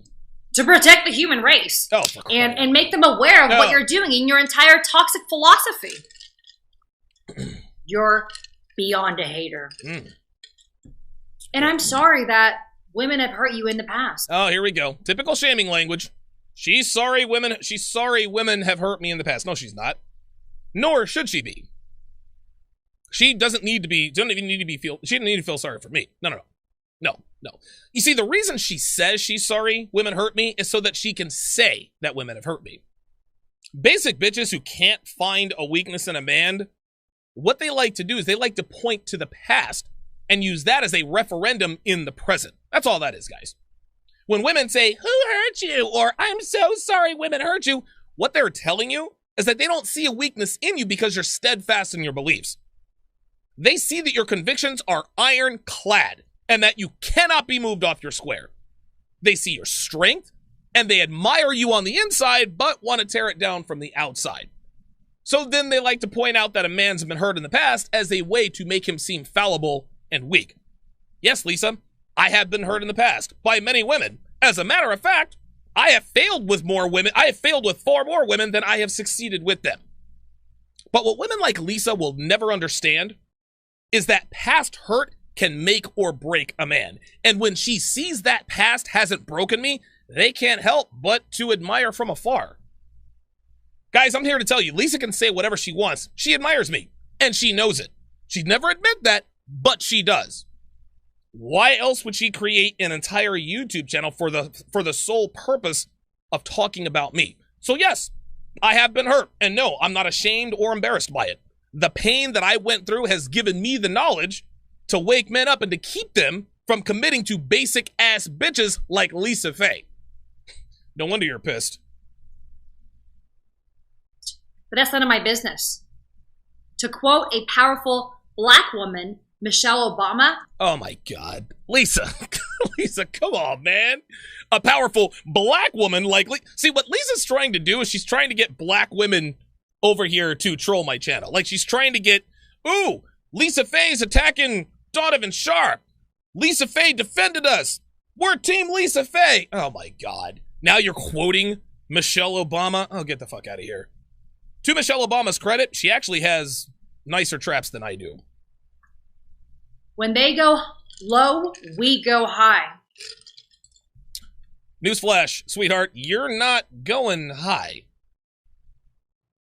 To protect the human race. Oh, and make them aware of what you're doing in your entire toxic philosophy. You're beyond a hater. And I'm sorry that women have hurt you in the past. Oh, here we go. Typical shaming language. She's sorry women have hurt me in the past. No, she's not. Nor should she be. She doesn't need to feel sorry for me. No. You see, the reason she says she's sorry women hurt me is so that she can say that women have hurt me. Basic bitches who can't find a weakness in a man, what they like to do is they like to point to the past and use that as a referendum in the present. That's all that is, guys. When women say, who hurt you? Or I'm so sorry women hurt you, what they're telling you is that they don't see a weakness in you because you're steadfast in your beliefs. They see that your convictions are ironclad and that you cannot be moved off your square. They see your strength and they admire you on the inside, but want to tear it down from the outside. So then they like to point out that a man's been hurt in the past as a way to make him seem fallible and weak. Yes, Lisa, I have been hurt in the past by many women. As a matter of fact, I have failed with more women. I have failed with far more women than I have succeeded with them. But what women like Lisa will never understand is that past hurt can make or break a man. And when she sees that past hasn't broken me, they can't help but to admire from afar. Guys, I'm here to tell you, Lisa can say whatever she wants. She admires me, and she knows it. She'd never admit that, but she does. Why else would she create an entire YouTube channel for the sole purpose of talking about me? So yes, I have been hurt, and no, I'm not ashamed or embarrassed by it. The pain that I went through has given me the knowledge to wake men up and to keep them from committing to basic ass bitches like Lisa Faye. No wonder you're pissed. But that's none of my business. To quote a powerful black woman, Michelle Obama. Oh my God. Lisa. Lisa, come on, man. A powerful black woman like... See, what Lisa's trying to do is she's trying to get black women over here to troll my channel. Like, she's trying to get... Ooh, Lisa Faye's attacking Donovan Sharpe. Lisa Faye defended us. We're Team Lisa Faye. Oh my God. Now you're quoting Michelle Obama. Oh, get the fuck out of here. To Michelle Obama's credit, she actually has nicer traps than I do. When they go low, we go high. Newsflash, sweetheart, you're not going high.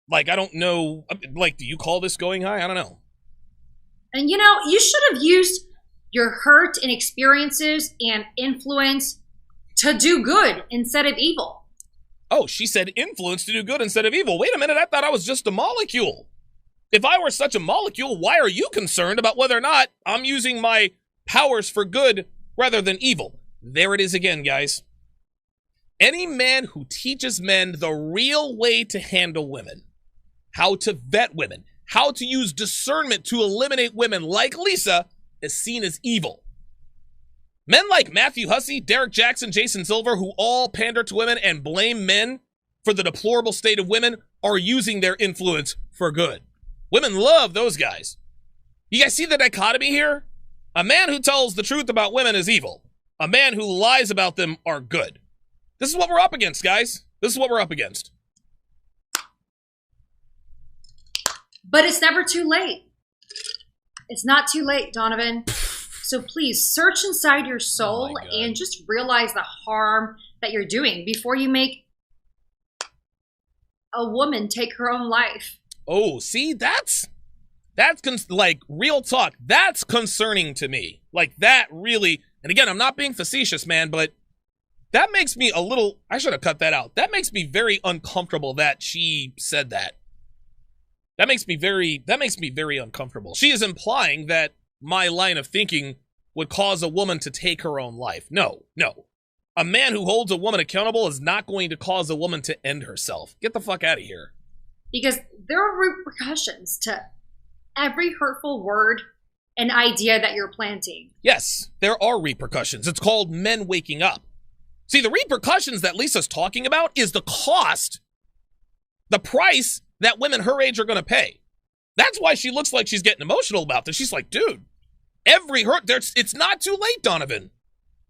Like, I don't know. Like, do you call this going high? I don't know. And you know, you should have used your hurt and experiences and influence to do good instead of evil. Oh, she said influence to do good instead of evil. Wait a minute, I thought I was just a molecule. If I were such a molecule, why are you concerned about whether or not I'm using my powers for good rather than evil? There it is again, guys. Any man who teaches men the real way to handle women, how to vet women, how to use discernment to eliminate women like Lisa is seen as evil. Men like Matthew Hussey, Derek Jackson, Jason Silver, who all pander to women and blame men for the deplorable state of women, are using their influence for good. Women love those guys. You guys see the dichotomy here? A man who tells the truth about women is evil. A man who lies about them are good. This is what we're up against, guys. This is what we're up against. But it's never too late. It's not too late, Donovan. So please search inside your soul and just realize the harm that you're doing before you make a woman take her own life. Oh, see, that's like real talk. That's concerning to me. Like that really, and again, I'm not being facetious, man, but that makes me a little, I should have cut that out. That makes me very uncomfortable that she said that. That makes me very uncomfortable. She is implying that my line of thinking would cause a woman to take her own life. No. A man who holds a woman accountable is not going to cause a woman to end herself. Get the fuck out of here. Because there are repercussions to every hurtful word and idea that you're planting. Yes, there are repercussions. It's called men waking up. See, the repercussions that Lisa's talking about is the cost, the price that women her age are going to pay. That's why she looks like she's getting emotional about this. She's like, dude, it's not too late, Donovan.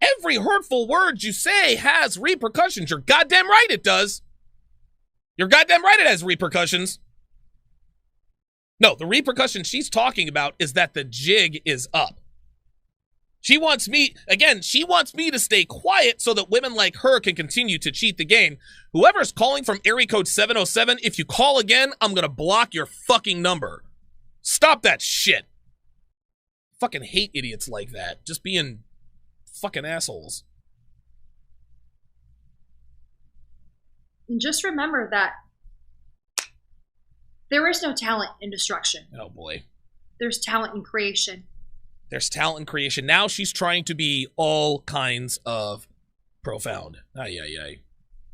Every hurtful word you say has repercussions. You're goddamn right it does. You're goddamn right it has repercussions. No, the repercussion she's talking about is that the jig is up. She wants me to stay quiet so that women like her can continue to cheat the game. Whoever's calling from area code 707, if you call again, I'm gonna block your fucking number. Stop that shit. Fucking hate idiots like that. Just being fucking assholes. And just remember that there is no talent in destruction. Oh boy. There's talent in creation. There's talent in creation. Now she's trying to be all kinds of profound. Ay, ay, ay.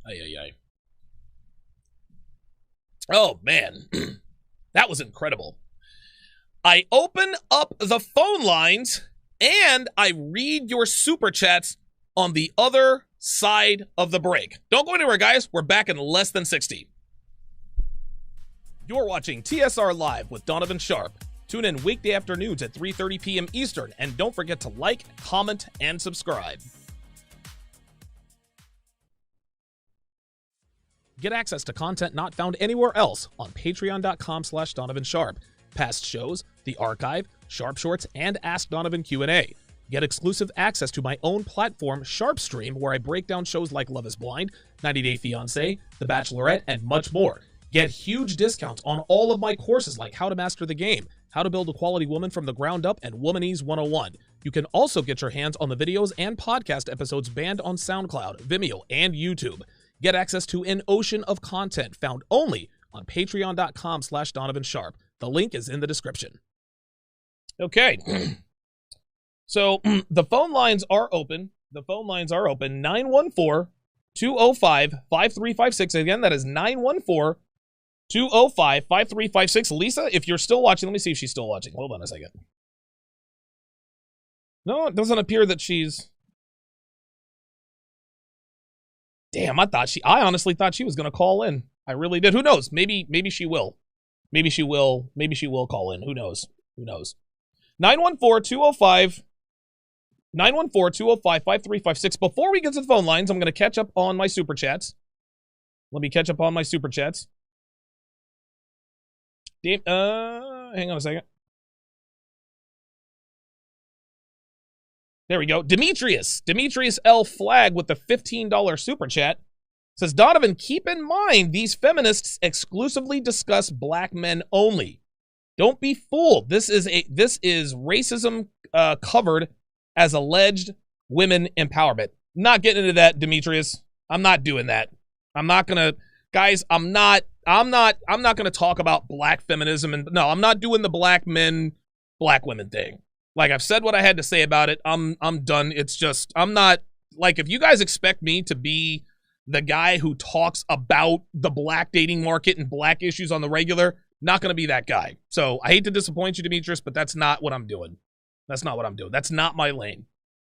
Ay, ay, ay. Oh, man. That was incredible. I open up the phone lines and I read your super chats on the other side of the break. Don't go anywhere, guys. We're back in less than 60. You're watching TSR Live with Donovan Sharpe. Tune in weekday afternoons at 3:30 p.m. Eastern, and don't forget to like, comment, and subscribe. Get access to content not found anywhere else on patreon.com/Donovan Sharpe. Past shows, the archive, Sharpe Shorts, and Ask Donovan Q&A. Get exclusive access to my own platform, Sharpe Stream, where I break down shows like Love is Blind, 90 Day Fiancé, The Bachelorette, and much more. Get huge discounts on all of my courses like How to Master the Game, How to Build a Quality Woman from the Ground Up, and Womanese 101. You can also get your hands on the videos and podcast episodes banned on SoundCloud, Vimeo, and YouTube. Get access to an ocean of content found only on patreon.com/Donovan Sharpe. The link is in the description. Okay. So the phone lines are open. The phone lines are open. 914-205-5356. Again, that is 914-205-5356. Lisa, if you're still watching, let me see if she's still watching. Hold on a second. No, it doesn't appear that she's... Damn, I honestly thought she was going to call in. I really did. Who knows? Maybe she will. Maybe she will call in. Who knows? 914-205 914-205-5356. Before we get to the phone lines, I'm going to catch up on my super chats. Let me catch up on my super chats. Hang on a second. There we go. Demetrius L. Flag with the $15 super chat says, Donovan, keep in mind these feminists exclusively discuss black men only. Don't be fooled. This is racism covered as alleged women empowerment. Not getting into that, Demetrius. I'm not doing that. I'm not gonna, guys. I'm not gonna talk about black feminism, and no, I'm not doing the black men, black women thing. Like, I've said what I had to say about it. I'm done. It's just, I'm not, like, if you guys expect me to be the guy who talks about the black dating market and black issues on the regular, not going to be that guy. So I hate to disappoint you, Demetrius, but that's not what I'm doing. That's not what I'm doing. That's not my lane.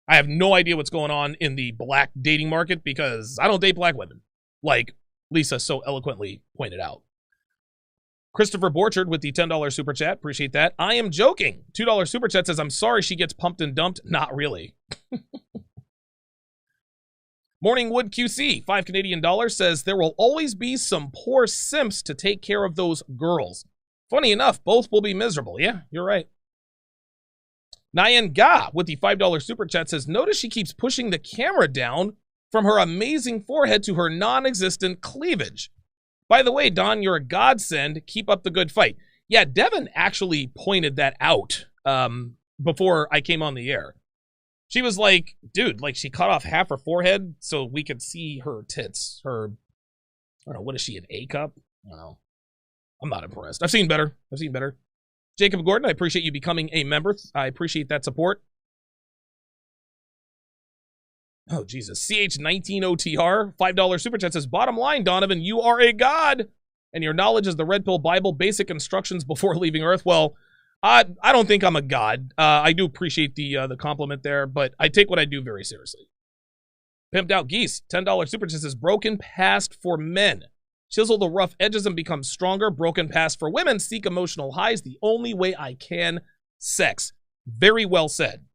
I have no idea what's going on in the black dating market because I don't date black women, like Lisa so eloquently pointed out. Christopher Borchard with the $10 super chat. Appreciate that. I am joking. $2 super chat says, I'm sorry she gets pumped and dumped. Not really. Morningwood QC, $5 Canadian says, there will always be some poor simps to take care of those girls. Funny enough, both will be miserable. Yeah, you're right. Nyan Ga with the $5 super chat says, notice she keeps pushing the camera down from her amazing forehead to her non-existent cleavage. By the way, Don, you're a godsend. Keep up the good fight. Yeah, Devin actually pointed that out before I came on the air. She was like, dude, like, she cut off half her forehead so we could see her tits. Her, I don't know, what is she, an A cup? I don't know. I'm not impressed. I've seen better. Jacob Gordon, I appreciate you becoming a member. I appreciate that support. Oh, Jesus. CH19OTR, $5 super chat says, bottom line, Donovan, you are a god, and your knowledge is the Red Pill Bible, basic instructions before leaving Earth. Well, I don't think I'm a god. I do appreciate the compliment there, but I take what I do very seriously. Pimped Out Geese, $10 super chat says, broken past for men. Chisel the rough edges and become stronger. Broken past for women. Seek emotional highs. The only way I can. Sex. Very well said.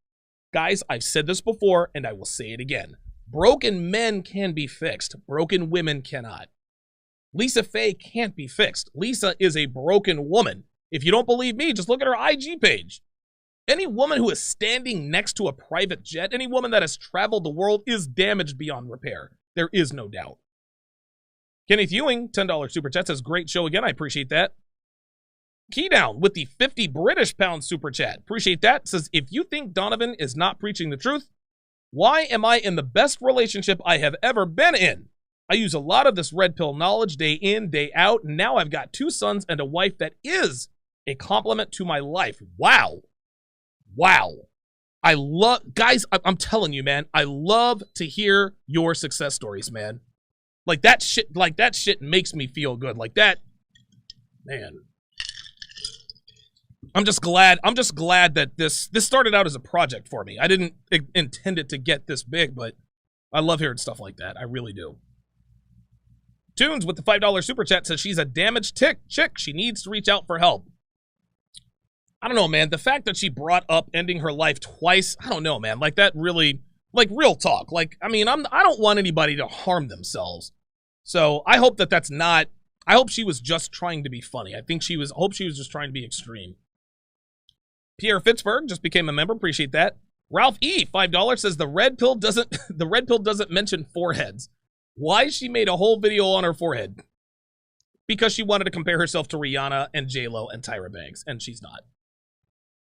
Guys, I've said this before, and I will say it again. Broken men can be fixed. Broken women cannot. Lisa Faye can't be fixed. Lisa is a broken woman. If you don't believe me, just look at her IG page. Any woman who is standing next to a private jet, any woman that has traveled the world is damaged beyond repair. There is no doubt. Kenneth Ewing, $10 super chat, says, great show again. I appreciate that. Keydown with the 50 British pound super chat. Appreciate that. Says, if you think Donovan is not preaching the truth, why am I in the best relationship I have ever been in? I use a lot of this red pill knowledge day in, day out, and now I've got 2 sons and a wife that is a compliment to my life. Wow. Wow. I love, guys, I'm telling you, man, I love to hear your success stories, man. Like that shit makes me feel good. Like that, man. I'm just glad that this started out as a project for me. I didn't intend it to get this big, but I love hearing stuff like that. I really do. Tunes with the $5 super chat says she's a damaged chick. She needs to reach out for help. I don't know, man. The fact that she brought up ending her life twice, I don't know, man. Like that really, like real talk. Like, I mean, I don't want anybody to harm themselves. So I hope that's not, I hope she was just trying to be funny. I hope she was just trying to be extreme. Pierre Fitzberg just became a member. Appreciate that. Ralph E, $5 says the red pill doesn't mention foreheads. Why she made a whole video on her forehead? Because she wanted to compare herself to Rihanna and J-Lo and Tyra Banks, and she's not.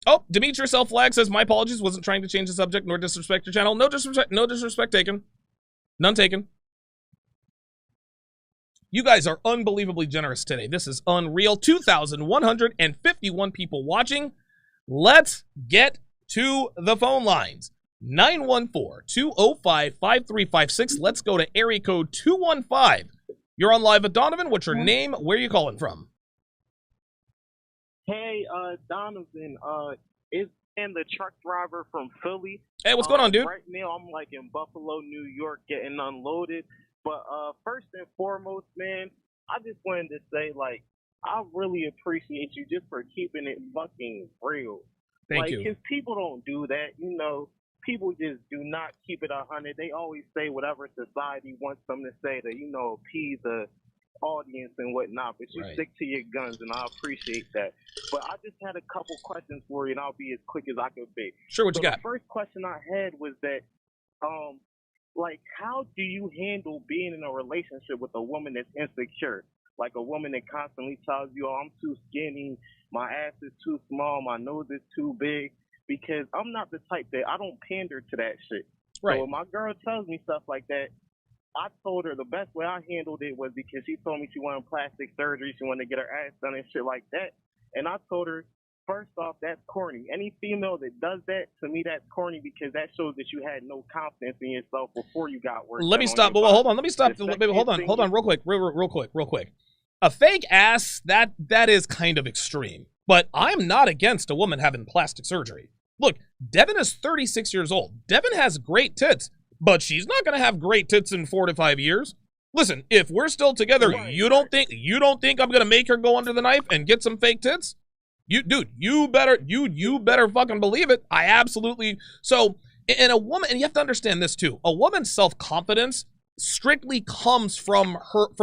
Oh, Demetrius L. Flag says, my apologies, wasn't trying to change the subject nor disrespect your channel. No disrespect taken. None taken. You guys are unbelievably generous today. This is unreal. 2,151 people watching. Let's get to the phone lines. 914-205-5356. Let's go to area code 215. You're on live with Donovan. What's your name? Where are you calling from? Hey, Donovan, it's and the truck driver from Philly. Hey, what's going on, dude? Right now, I'm like in Buffalo, New York, getting unloaded. But first and foremost, man, I just wanted to say, like, I really appreciate you just for keeping it fucking real. Thank you. Because people don't do that, you know. people just do not keep it 100. They always say whatever society wants them to say to, appease the audience and whatnot, but you stick to your guns, and I appreciate that. But I just had a couple questions for you, and I'll be as quick as I could be. Sure, what you got? The first question I had was that, like, how do you handle being in a relationship with a woman that's insecure? Like a woman that constantly tells you, oh, I'm too skinny, my ass is too small, my nose is too big, because I'm not the type that, I don't pander to that shit. Right. So when my girl tells me stuff like that, I told her the best way I handled it was because she told me she wanted plastic surgery, she wanted to get her ass done and shit like that. And I told her, first off, that's corny. Any female that does that, to me, that's corny because that shows that you had no confidence in yourself before you got work. Let me stop. Well, hold on. Let me stop. Hold on, real quick. A fake ass, that is kind of extreme. But I'm not against a woman having plastic surgery. Look, Devin is 36 years old. Devin has great tits, but she's not going to have great tits in 4 to 5 years. Listen, if we're still together, you don't think I'm going to make her go under the knife and get some fake tits? You better fucking believe it. I absolutely. So, and a woman, and you have to understand this too. A woman's self-confidence strictly comes from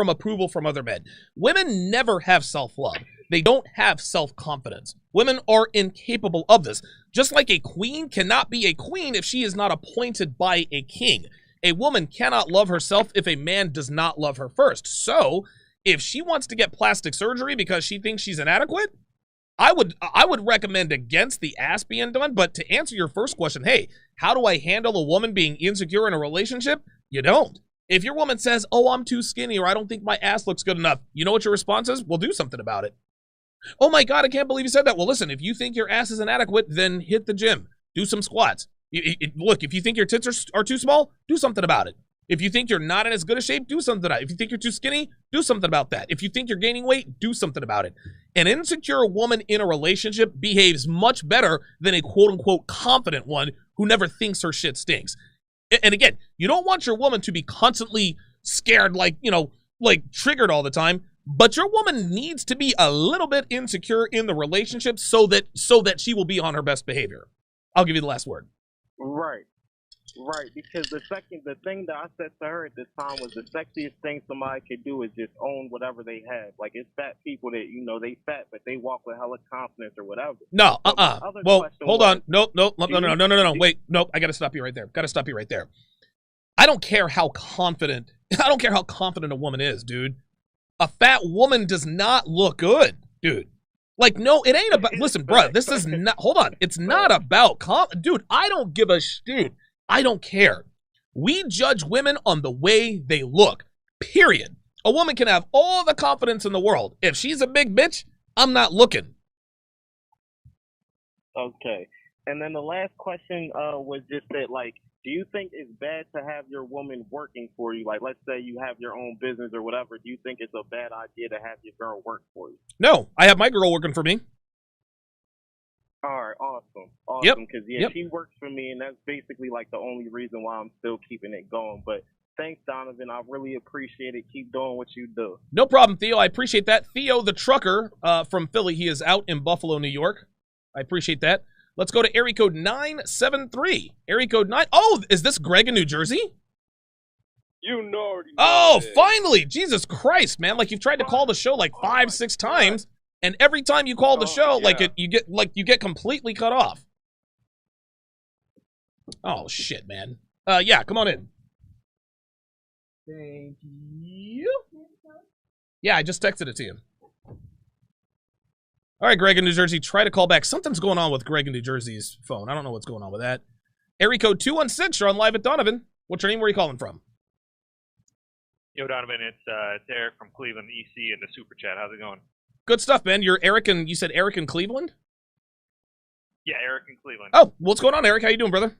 approval from other men. Women never have self-love. They don't have self-confidence. Women are incapable of this. Just like a queen cannot be a queen if she is not appointed by a king. A woman cannot love herself if a man does not love her first. So, if she wants to get plastic surgery because she thinks she's inadequate, I would recommend against the ass being done. But to answer your first question, hey, how do I handle a woman being insecure in a relationship? You don't. If your woman says, oh, I'm too skinny or I don't think my ass looks good enough, you know what your response is? Well, do something about it. Oh my God, I can't believe you said that. Well, listen, if you think your ass is inadequate, then hit the gym. Do some squats. Look, if you think your tits are too small, do something about it. If you think you're not in as good a shape, do something about it. If you think you're too skinny, do something about that. If you think you're gaining weight, do something about it. An insecure woman in a relationship behaves much better than a quote-unquote confident one who never thinks her shit stinks. And again, you don't want your woman to be constantly scared, like triggered all the time, but your woman needs to be a little bit insecure in the relationship so that she will be on her best behavior. I'll give you the last word. Right, because the thing that I said to her at this time was the sexiest thing somebody could do is just own whatever they have. Like, it's fat people that, they fat, but they walk with hella confidence or whatever. No, Well, hold on. No. Wait, nope. I gotta stop you right there. I don't care how confident a woman is, dude. A fat woman does not look good, dude. Like, no, it ain't about, listen, bro, this is not, hold on. It's not about, dude, I don't give a dude. I don't care. We judge women on the way they look, period. A woman can have all the confidence in the world. If she's a big bitch, I'm not looking. Okay. And then the last question was just that, like, do you think it's bad to have your woman working for you? Like, let's say you have your own business or whatever. Do you think it's a bad idea to have your girl work for you? No, I have my girl working for me. All right, awesome. Yep. Because, she works for me, and that's basically, like, the only reason why I'm still keeping it going. But thanks, Donovan. I really appreciate it. Keep doing what you do. No problem, Theo. I appreciate that. Theo, the trucker from Philly, he is out in Buffalo, New York. I appreciate that. Let's go to area code 973. Area code 9. Oh, is this Greg in New Jersey? You know. Oh, finally. Jesus Christ, man. Like, you've tried to call the show like 5-6 times. And every time you call the show, you get completely cut off. Oh shit, man. Yeah, come on in. Thank you. Yeah, I just texted it to you. All right, Greg in New Jersey, try to call back. Something's going on with Greg in New Jersey's phone. I don't know what's going on with that. Area code 216, you're on live at Donovan. What's your name? Where are you calling from? Yo, Donovan, it's Eric from Cleveland, EC in the Super Chat. How's it going? Good stuff, man. You're Eric, and you said Eric in Cleveland? Yeah, Eric in Cleveland. Oh, what's going on, Eric? How you doing, brother?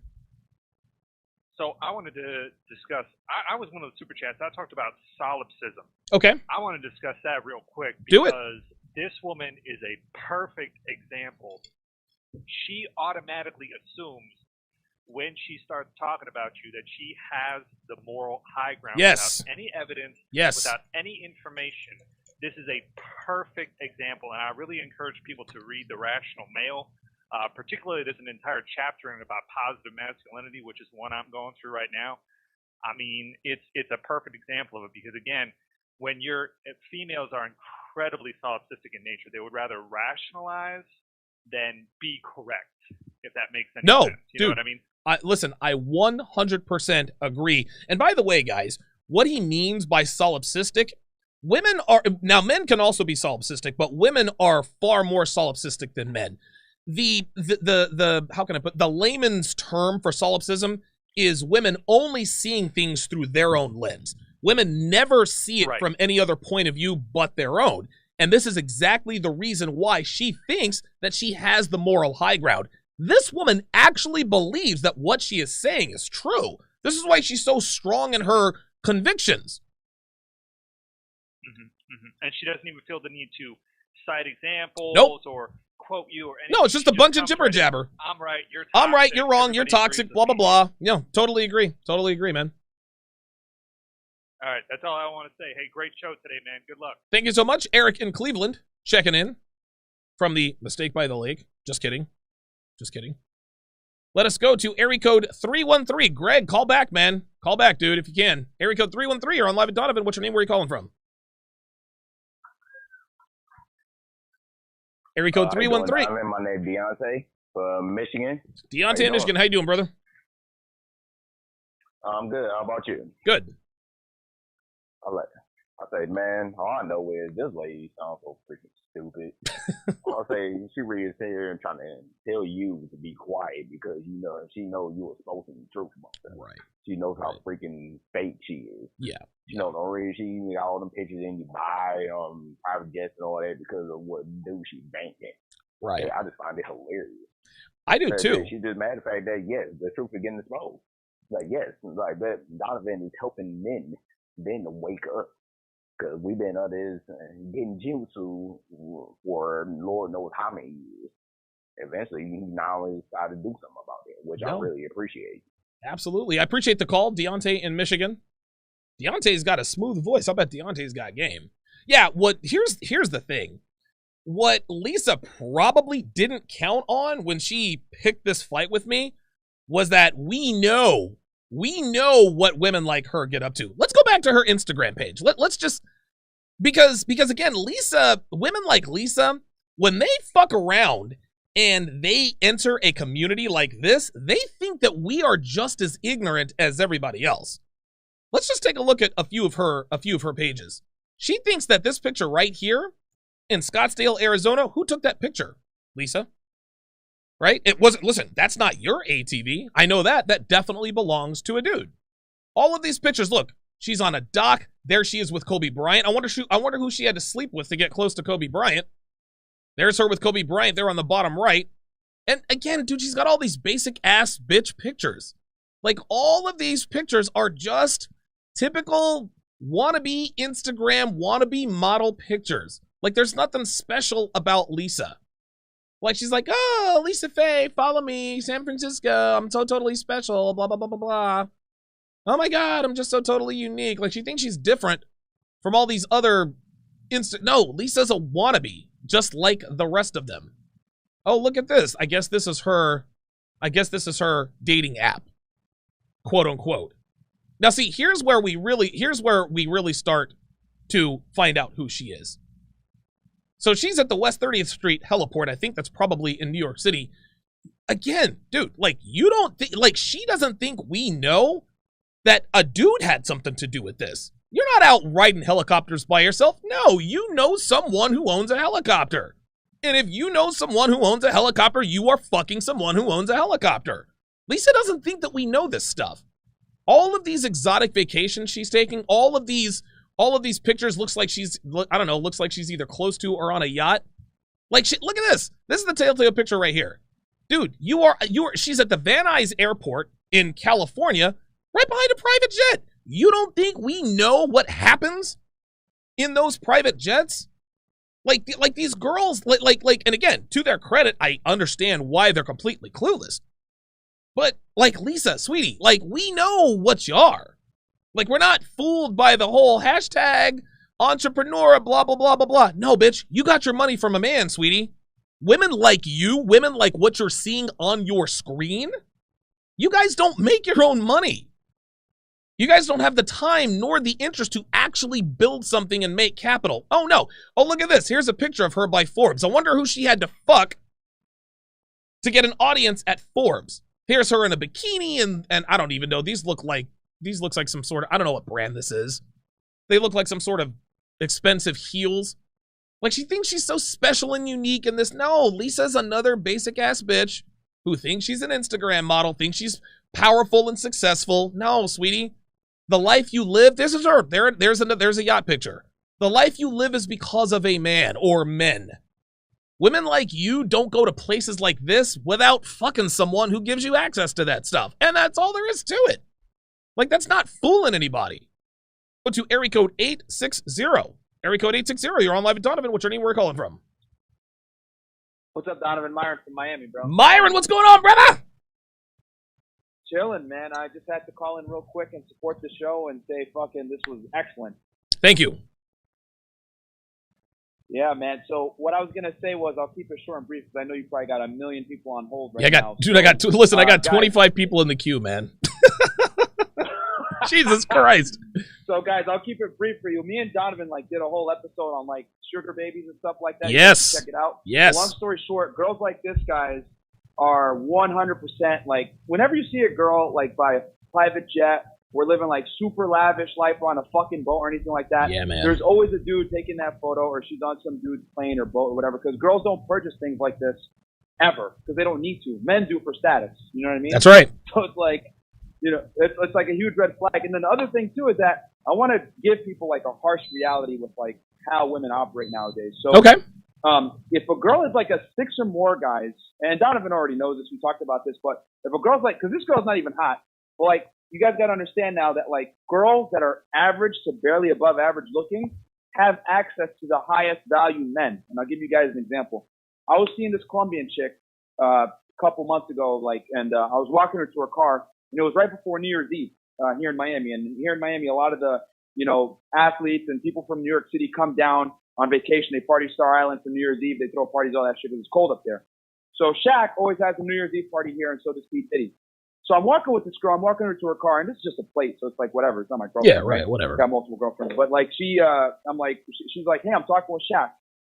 So I wanted to discuss, I was one of the Super Chats. I talked about solipsism. Okay. I want to discuss that real quick Do it. because this woman is a perfect example. She automatically assumes when she starts talking about you that she has the moral high ground without any evidence, without any information. This is a perfect example, and I really encourage people to read The Rational Male. Particularly, there's an entire chapter in about positive masculinity, which is one I'm going through right now. I mean, it's a perfect example of it because, again, when females are incredibly solipsistic in nature, they would rather rationalize than be correct, if that makes any sense. You know what I mean? Listen, I 100% agree. And by the way, guys, what he means by solipsistic, women are, now men can also be solipsistic, but women are far more solipsistic than men. How can I put, the layman's term for solipsism is women only seeing things through their own lens. Women never see it from any other point of view but their own. And this is exactly the reason why she thinks that she has the moral high ground. This woman actually believes that what she is saying is true. This is why she's so strong in her convictions. And she doesn't even feel the need to cite examples or quote you or anything. No, it's just a bunch of jibber jabber. I'm right, you're toxic. I'm right, you're wrong, you're toxic, blah, blah, blah. Yeah, totally agree. Totally agree, man. All right, that's all I want to say. Hey, great show today, man. Good luck. Thank you so much. Eric in Cleveland checking in from the Mistake by the Lake. Just kidding. Just kidding. Let us go to area code 313. Greg, call back, man. Call back, dude, if you can. Area code 313, you're on Live at Donovan. What's your name? Where are you calling from? Area code 313. My name is Deontay from Michigan. Deontay in Michigan. How you doing, brother? I'm good. How about you? Good. I say, man, all I know is this lady sounds so freaking stupid. I'll say she really is here and trying to tell you to be quiet because she knows you are spoken the truth about that. Right. She knows how freaking fake she is. Yeah. You know, the reason she got all them pictures in you buy private jets and all that because of what dude she's banking. Right. I just find it hilarious. I do too. She's just mad at the fact that yes, the truth is getting exposed. Like yes, like that Donovan is helping men to wake up. Because we've been under this getting jutsu for Lord knows how many years. Eventually, he now decided to do something about it, which I really appreciate. Absolutely. I appreciate the call, Deontay in Michigan. Deontay's got a smooth voice. I bet Deontay's got game. Yeah, here's the thing. What Lisa probably didn't count on when she picked this fight with me was that we know what women like her get up to. Let's go back to her Instagram page. Let's just, because again, women like Lisa, when they fuck around and they enter a community like this, they think that we are just as ignorant as everybody else. Let's just take a look at a few of her pages. She thinks that this picture right here in Scottsdale, Arizona, who took that picture? Lisa? Right? It wasn't, listen, that's not your ATV. I know that. That definitely belongs to a dude. All of these pictures, look, she's on a dock. There she is with Kobe Bryant. I wonder who she had to sleep with to get close to Kobe Bryant. There's her with Kobe Bryant there on the bottom right. And again, dude, she's got all these basic ass bitch pictures. Like all of these pictures are just typical wannabe Instagram, wannabe model pictures. Like there's nothing special about Lisa. Like she's like, oh, Lisa Faye, follow me, San Francisco, I'm so totally special, blah, blah, blah, blah, blah. Oh my God, I'm just so totally unique. Like she thinks she's different from all these other no, Lisa's a wannabe, just like the rest of them. Oh, look at this. I guess this is her dating app, quote unquote. Now see, here's where we really start to find out who she is. So she's at the West 30th Street heliport. I think that's probably in New York City. Again, dude, like you don't think, like she doesn't think we know that a dude had something to do with this. You're not out riding helicopters by yourself. No, you know someone who owns a helicopter. And if you know someone who owns a helicopter, you are fucking someone who owns a helicopter. Lisa doesn't think that we know this stuff. All of these exotic vacations she's taking, all of these pictures looks like she's either close to or on a yacht. Like, look at this. This is the telltale picture right here. Dude, she's at the Van Nuys Airport in California, right behind a private jet. You don't think we know what happens in those private jets? Like these girls, and again, to their credit, I understand why they're completely clueless. But, like, Lisa, sweetie, like, we know what you are. Like, we're not fooled by the whole hashtag entrepreneur, blah, blah, blah, blah, blah. No, bitch, you got your money from a man, sweetie. Women like you, women like what you're seeing on your screen, you guys don't make your own money. You guys don't have the time nor the interest to actually build something and make capital. Oh, no. Oh, look at this. Here's a picture of her by Forbes. I wonder who she had to fuck to get an audience at Forbes. Here's her in a bikini, and I don't even know. These looks like some sort of, I don't know what brand this is. They look like some sort of expensive heels. Like, she thinks she's so special and unique in this. No, Lisa's another basic-ass bitch who thinks she's an Instagram model, thinks she's powerful and successful. No, sweetie. The life you live, this is her. There's a yacht picture. The life you live is because of a man or men. Women like you don't go to places like this without fucking someone who gives you access to that stuff. And that's all there is to it. Like, that's not fooling anybody. Go to area code 860. Area code 860, you're on live with Donovan. What's your name? Where are you calling from? What's up, Donovan? Myron from Miami, bro. Myron, what's going on, brother? Chilling, man. I just had to call in real quick and support the show and say fucking this was excellent. Thank you. Yeah, man. So what I was going to say was I'll keep it short and brief because I know you probably got a million people on hold right now. Dude, I got 25 people in the queue, man. Jesus Christ. So, guys, I'll keep it brief for you. Me and Donovan, did a whole episode on, sugar babies and stuff like that. Yes. Check it out. Yes. Long story short, girls like this, guys, are 100%, whenever you see a girl, buy a private jet, we're living, super lavish life, or on a fucking boat or anything like that. Yeah, man. There's always a dude taking that photo, or she's on some dude's plane or boat or whatever, because girls don't purchase things like this ever, because they don't need to. Men do for status. You know what I mean? That's right. So it's it's like a huge red flag. And then the other thing, too, is that I want to give people, a harsh reality with, how women operate nowadays. So, okay. If a girl is, a 6 or more, guys, and Donovan already knows this, we talked about this, but if a girl's, because this girl's not even hot, well, you guys got to understand now that, girls that are average to barely above average looking have access to the highest value men. And I'll give you guys an example. I was seeing this Colombian chick a couple months ago, and I was walking her to her car, and it was right before New Year's Eve here in Miami. And here in Miami, a lot of the, athletes and people from New York City come down on vacation. They party Star Island for New Year's Eve. They throw parties, all that shit, because it's cold up there. So Shaq always has a New Year's Eve party here, and so does P. Diddy. So I'm walking with this girl. I'm walking her to her car, and this is just a plate, so it's whatever. It's not my girlfriend. Yeah, right, whatever. I've got multiple girlfriends. But, she's like, hey, I'm talking with Shaq.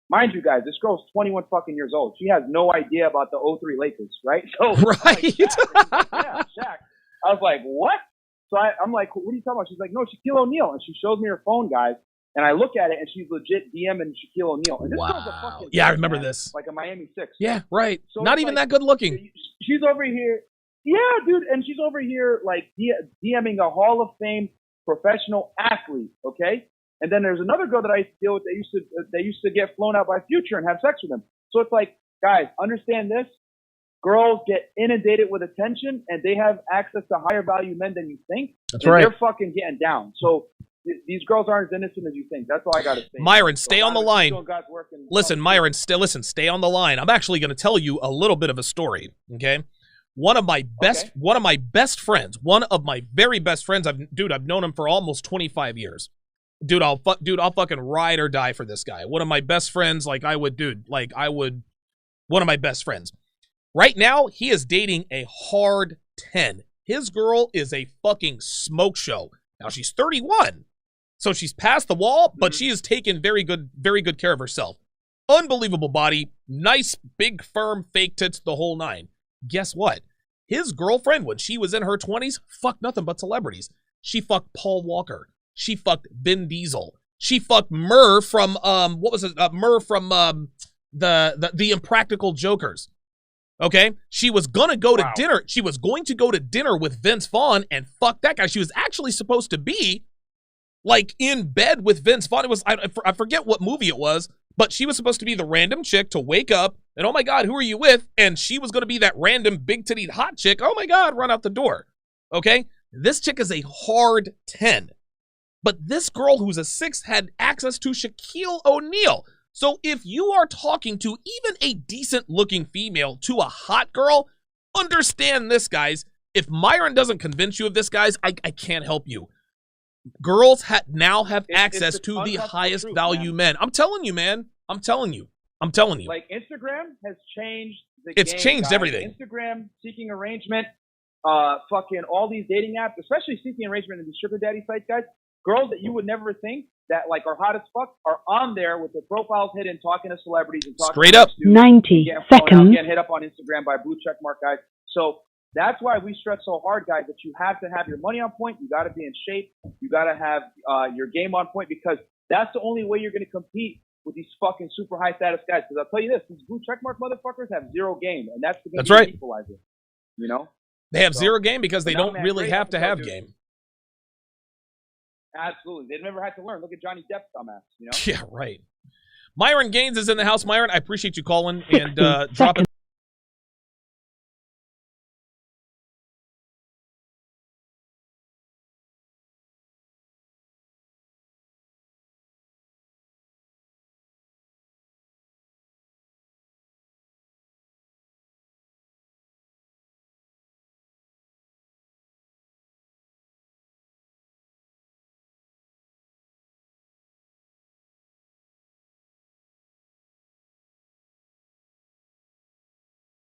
Mind you, guys, this girl's 21 fucking years old. She has no idea about the 03 Lakers, right? So, right. Yeah, Shaq. I was like, what? So I'm like, what are you talking about? She's like, no, Shaquille O'Neal. And she shows me her phone, guys. And I look at it, and she's legit DMing Shaquille O'Neal. And this girl's a fucking I remember this. Like a Miami Six. Yeah, right. So not even that good looking. She's over here. Yeah, dude. And she's over here, DMing a Hall of Fame professional athlete, okay? And then there's another girl that I used to deal with. They used to get flown out by Future and have sex with him. So it's like, guys, understand this. Girls get inundated with attention, and they have access to higher value men than you think. That's right. They're fucking getting down. So these girls aren't as innocent as you think. That's all I got to say. Myron, stay on the line. Listen, Oh, Myron, stay on the line. I'm actually going to tell you a little bit of a story, okay? One of my best friends, one of my very best friends, I've known him for almost 25 years. Dude, I'll fucking ride or die for this guy. One of my best friends, one of my best friends. Right now, he is dating a hard 10. His girl is a fucking smoke show. Now, she's 31, so she's past the wall, but she has taken very good care of herself. Unbelievable body, nice, big, firm, fake tits, the whole nine. Guess what? His girlfriend, when she was in her 20s, fucked nothing but celebrities. She fucked Paul Walker. She fucked Vin Diesel. She fucked Murr from, Murr from the Impractical Jokers. Okay? She was gonna go to dinner. She was going to go to dinner with Vince Vaughn and fuck that guy. She was actually supposed to be, in bed with Vince Vaughn. It was, I forget what movie it was, but she was supposed to be the random chick to wake up and, oh my God, who are you with? And she was going to be that random big-tittied hot chick. Oh my God, run out the door. Okay? This chick is a hard 10. But this girl who's a 6 had access to Shaquille O'Neal. So if you are talking to even a decent-looking female to a hot girl, understand this, guys. If Myron doesn't convince you of this, guys, I can't help you. Girls now have access to the highest value men. I'm telling you, man. I'm telling you. I'm telling you. Like, Instagram has changed the It's game, changed guys. everything. Instagram, seeking arrangement, fucking all these dating apps, especially seeking arrangement and these sugar daddy sites, guys. Girls that you would never think that, like, are hot as fuck are on there with their profiles hidden, talking to celebrities and talking Straight to up. dudes, 90 seconds. getting hit up on Instagram by a blue check mark, guys. So that's why we stress so hard, guys, that you have to have your money on point. You got to be in shape. You got to have your game on point, because that's the only way you're going to compete with these fucking super high status guys. Because I'll tell you this, these blue checkmark motherfuckers have zero game, and that's the right. equalizer. You know? They have zero game because they don't really great have to have episode, dude. game. Absolutely. They've never had to learn. Look at Johnny Depp's dumbass, you know? Yeah, right. Myron Gaines is in the house. Myron, I appreciate you calling and 60 dropping